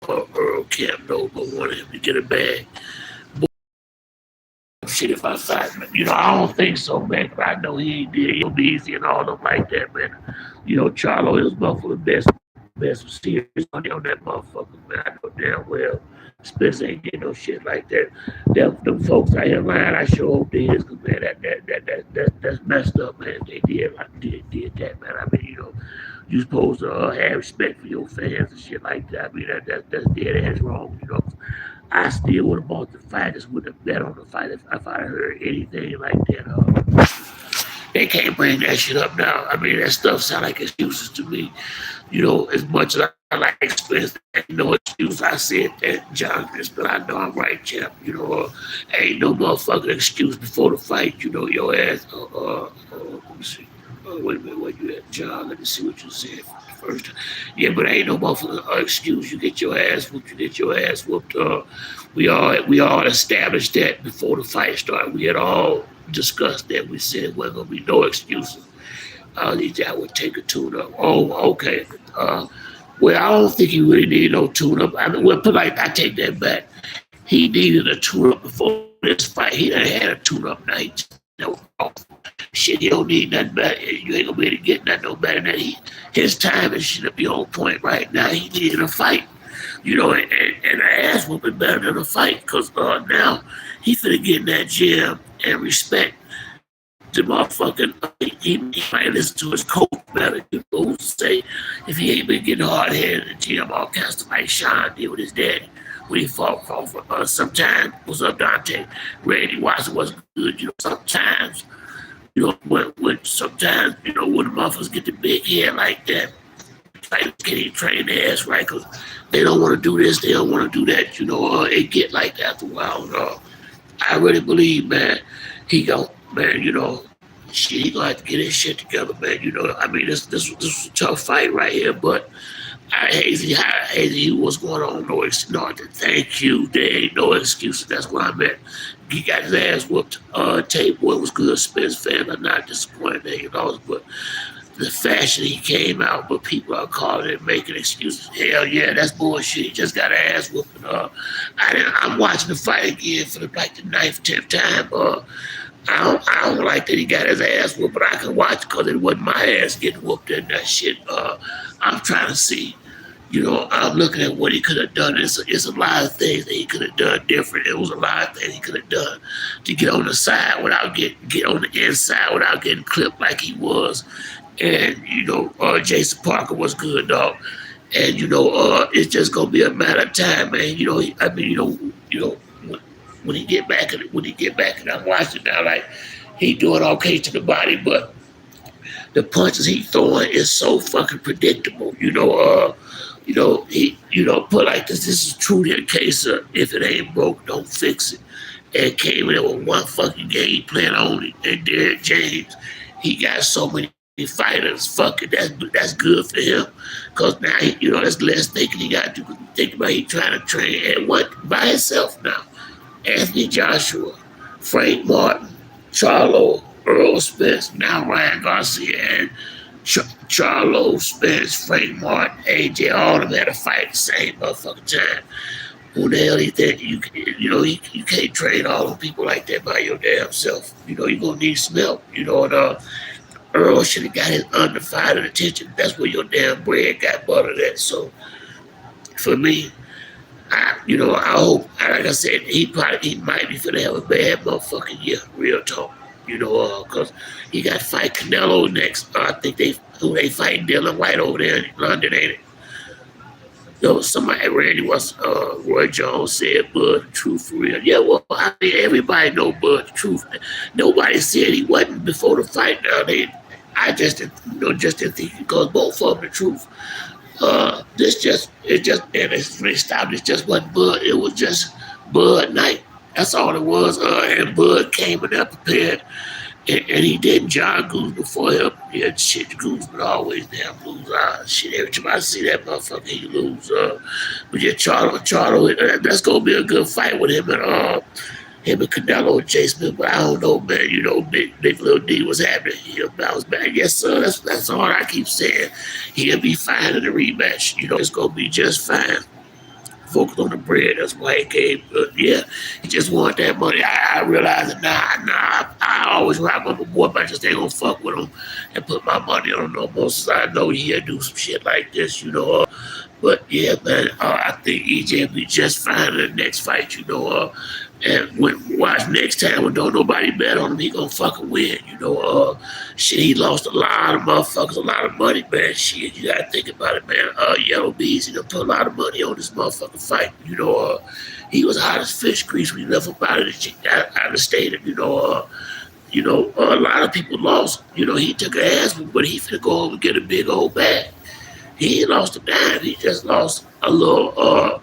Earl Camp no, but wanted him to get a bag. Shit, if I fight, man. I don't think so, man. But I know he ain't did. He'll be easy and all them like that, man. Charlo is Buffalo best serious money on that motherfucker, man. I know damn well. Spence ain't did no shit like that. Them folks out here lying, I sure hope they is, cause man, that's messed up, man. They did that, man. I mean, you supposed to have respect for your fans and shit like that. I mean, that's dead ass wrong. I still would have bought the fight. Just would have bet on the fight if I heard anything like that. They can't bring that shit up now. I mean, that stuff sound like excuses to me. As much as I like experience, ain't no excuse. I said that, John, but I know I'm right, champ. Ain't no motherfucking excuse before the fight. Your ass. Let me see. Wait a minute, what you at, John? Let me see what you said first. Yeah, but ain't no motherfucking excuse. You get your ass whooped. You get your ass whooped. We all established that before the fight started. We had all discussed that. We said it wasn't gonna be no excuses. These guys would take a tune up. Oh, okay. Well, I don't think he really needed no tune up. I mean, well, put like I take that back. He needed a tune up before this fight. He done had a tune up night. Shit, he don't need nothing better. You ain't gonna be able to get nothing no better than that. His time is should be on point right now. He needed a fight, and an ass whooping better than a fight. Cause now he finna get in that gym and respect the motherfucking. He might listen to his coach better. Who's to say if he ain't been getting hard headed in the gym, all kinds of like Sean did with his daddy when he fought Crawford. Sometimes, what's up, Dante? Randy Watson was good. Sometimes, when sometimes, when the motherfuckers get the big head like that, like can't even train their ass right because they don't want to do this, they don't want to do that. It get like that after a while. I really believe, man, he go, man, shit, he gonna have to get his shit together, man. I mean, this was a tough fight right here, but Hazy, what's going on? No, thank you. There ain't no excuses. That's what I meant. He got his ass whooped. Tape boy was good. Spence fans are not disappointed that he lost, but the fashion he came out, but people are calling it making excuses. Hell yeah, that's bullshit. He just got an ass whooping. I'm watching the fight again for like the ninth, 10th time. I don't like that he got his ass whooped, but I can watch because it wasn't my ass getting whooped in that shit. I'm trying to see. I'm looking at what he could have done. It's a lot of things that he could have done different. It was a lot of things he could have done to get on the side without get on the inside without getting clipped like he was. And Jason Parker was good, dog. And it's just gonna be a matter of time, man. When he get back and I'm watching now, like he doing okay to the body, but the punches he throwing is so fucking predictable. Put like this. This is truly a case of if it ain't broke, don't fix it. And came in with one fucking game plan only. And Derrick James, he got so many fighters. Fuck it, that's good for him. Cause now that's less thinking he got to think about. He trying to train at what by himself now. Anthony Joshua, Frank Martin, Charlo, Errol Spence, now Ryan Garcia, and Charlo, Spence, Frank Martin, AJ, all of them had to fight at the same motherfucking time. Who the hell you think you can't train all them people like that by your damn self? You're gonna need some help. And Earl should have got his undivided attention. That's where your damn bread got buttered at. So for me, I hope, like I said, he might be finna have a bad motherfucking year. Real talk. Because he got to fight Canelo next. I think they fighting Dylan White over there in London, ain't it? Somebody, Randy was, Roy Jones said, Bud, the truth for real. Yeah, well, I mean, everybody know Bud, the truth. Nobody said he wasn't before the fight. I just didn't think because both of them the truth. And it's stopped. It just wasn't Bud. It was just Bud Night. That's all it was. And Bud came in there prepared. And he didn't. John Goose before him. Yeah, shit, Goose would always damn lose. Shit, every time I see that motherfucker, he lose. But yeah, Charlo, that's gonna be a good fight with him and Canelo and Chase Smith. But I don't know, man. Big Little D was happening. He'll bounce back. Yes, sir. That's all I keep saying. He'll be fine in the rematch. It's gonna be just fine. Focus on the bread. That's why he came. Yeah, he just wanted that money. I realized that I always rock on my boy, but I just ain't gonna fuck with him and put my money on him no more. Since I know he'll do some shit like this, But yeah, man, I think EJ will be just fine in the next fight, And watch next time when don't nobody bet on him, he gonna fucking win, Shit, he lost a lot of motherfuckers, a lot of money, man. Shit, you gotta think about it, man. Yellow Bees, he done put a lot of money on this motherfucking fight, He was hot as fish grease when he left up out of the stadium, a lot of people lost. He took an ass, but he finna go home and get a big old bag. He ain't lost a dime. He just lost a little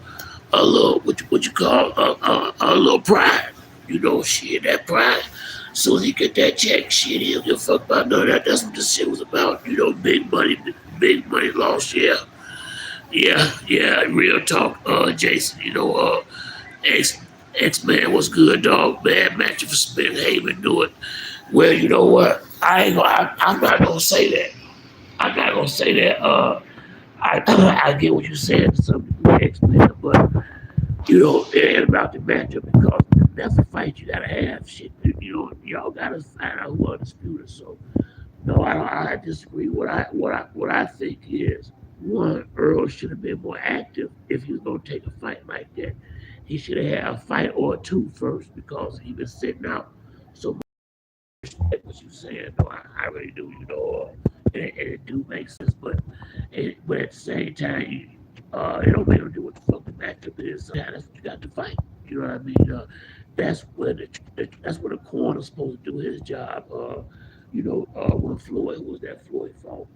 what you call a little pride. Shit, that pride. As soon as he get that check, shit, he'll give a fuck about none of that. That's what this shit was about. Big money lost. Yeah. Real talk, Jason. X-Man was good, dog. Bad match for Spin Haven do it. Well, you know what? I'm not gonna say that. I'm not gonna say that. I get what you're saying to some degree, man, but it ain't about the matchup because that's a fight you gotta have. Shit, y'all gotta find out who undisputed. So no, I don't. I disagree. What I think is one, Earl should have been more active if he was gonna take a fight like that. He should have had a fight or two first because he been sitting out so like what you saying. No, I really do. And it do make sense. But at the same time, it don't make no do what the fuck the matchup is. Yeah, that's what you got to fight. You know what I mean? That's where the corner's supposed to do his job. When Floyd was that Floyd fought,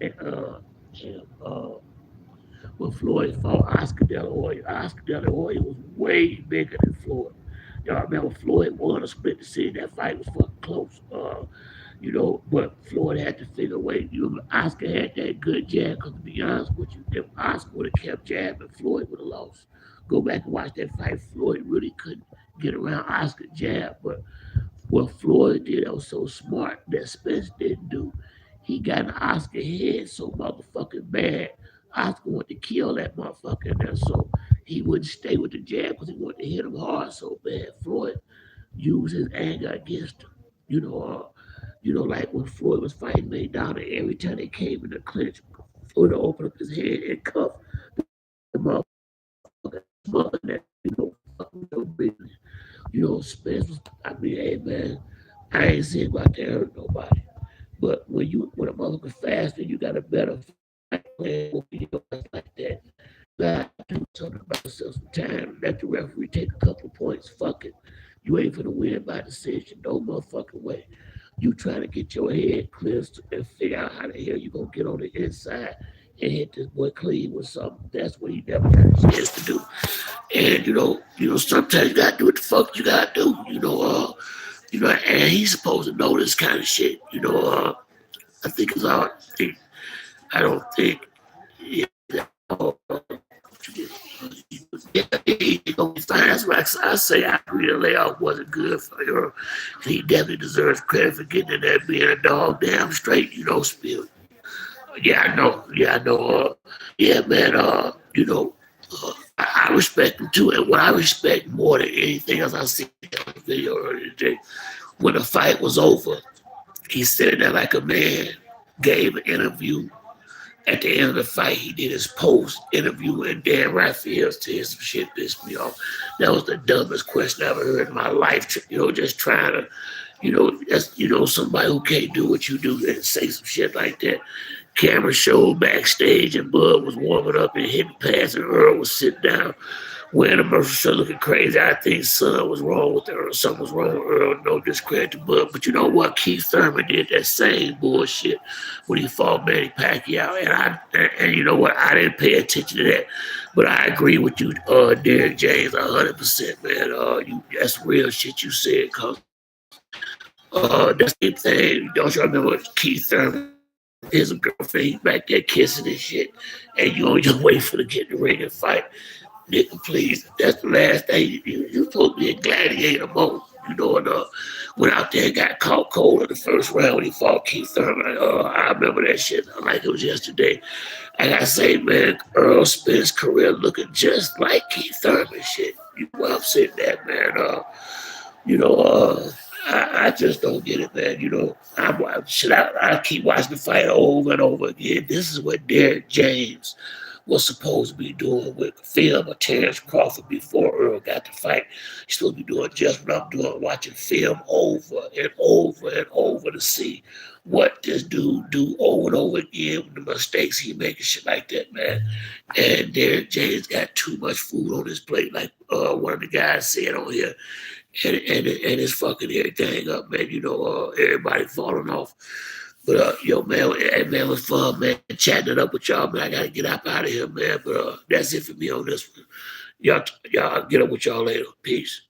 and, when Floyd fought Oscar De La Hoya. Oscar De La Hoya was way bigger than Floyd. Y'all remember Floyd won a split decision. That fight was fucking close. But Floyd had to figure a way. Oscar had that good jab. Because to be honest with you, if Oscar would have kept jabbing, Floyd would have lost. Go back and watch that fight. Floyd really couldn't get around Oscar jab, but what Floyd did that was so smart that Spence didn't do. He got in Oscar head so motherfucking bad. Oscar wanted to kill that motherfucker in there, so he wouldn't stay with the jab because he wanted to hit him hard so bad. Floyd used his anger against him. Like when Floyd was fighting McDonald, every time they came in the clinch, Floyd would open up his head and cuff the motherfucker, smothering that, fucking no business. Spence was, I mean, hey man, I ain't saying about to hurt nobody. But when a motherfucker faster, you got a better fight plan like that. You got to do something about yourself some time. Let the referee take a couple of points. Fuck it. You ain't finna win by decision. No motherfucking way. You trying to get your head clear and figure out how the hell you gonna get on the inside and hit this boy clean with something. That's what he never got a chance to do. And sometimes you gotta do what the fuck you gotta do. And he's supposed to know this kind of shit. I think it's all. I don't think. Yeah, he's gonna be fine. That's what I say. I agree the layoff wasn't good for her. He definitely deserves credit for getting in there being a dog damn straight. Spill. Yeah, I know. Yeah, I know. Yeah, man. I respect him too. And what I respect more than anything else, I see on the video earlier today, when the fight was over, he sitting there like a man, gave an interview. At the end of the fight, he did his post interview, and Dan Raphael said some shit pissed me off. That was the dumbest question I ever heard in my life. Just trying to, somebody who can't do what you do and say some shit like that. Camera showed backstage, and Bud was warming up and hit pass, and Earl was sitting down wearing a commercial shirt looking crazy. I think something was wrong with Earl. Something was wrong with Earl. No discredit to Bud. But you know what? Keith Thurman did that same bullshit when he fought Manny Pacquiao. And you know what? I didn't pay attention to that. But I agree with you, Derrick James, 100%, man. That's real shit you said, cause that's the thing. Don't you remember Keith Thurman? His girlfriend back there kissing and shit, and you only just wait for the get in the ring and fight. Nigga, please, that's the last thing you supposed to be a gladiator mode. And went out there and got caught cold in the first round when he fought Keith Thurman. I remember that shit like it was yesterday. I gotta say, man, Earl Spence' career looking just like Keith Thurman shit. You know what I'm saying that, man. You know, I just don't get it, man. I keep watching the fight over and over again. This is what Derrick James was supposed to be doing with film of Terrence Crawford before Earl got to fight. He's supposed to be doing just what I'm doing, watching film over and over and over to see what this dude do over and over again with the mistakes he make and shit like that, man. And Derrick James got too much food on his plate, like one of the guys said on here, and it's fucking everything up, man. Everybody falling off. But yo, man, it was fun, man. Chatting it up with y'all, man. I gotta get up out of here, man. But that's it for me on this one. Y'all get up with y'all later. Peace.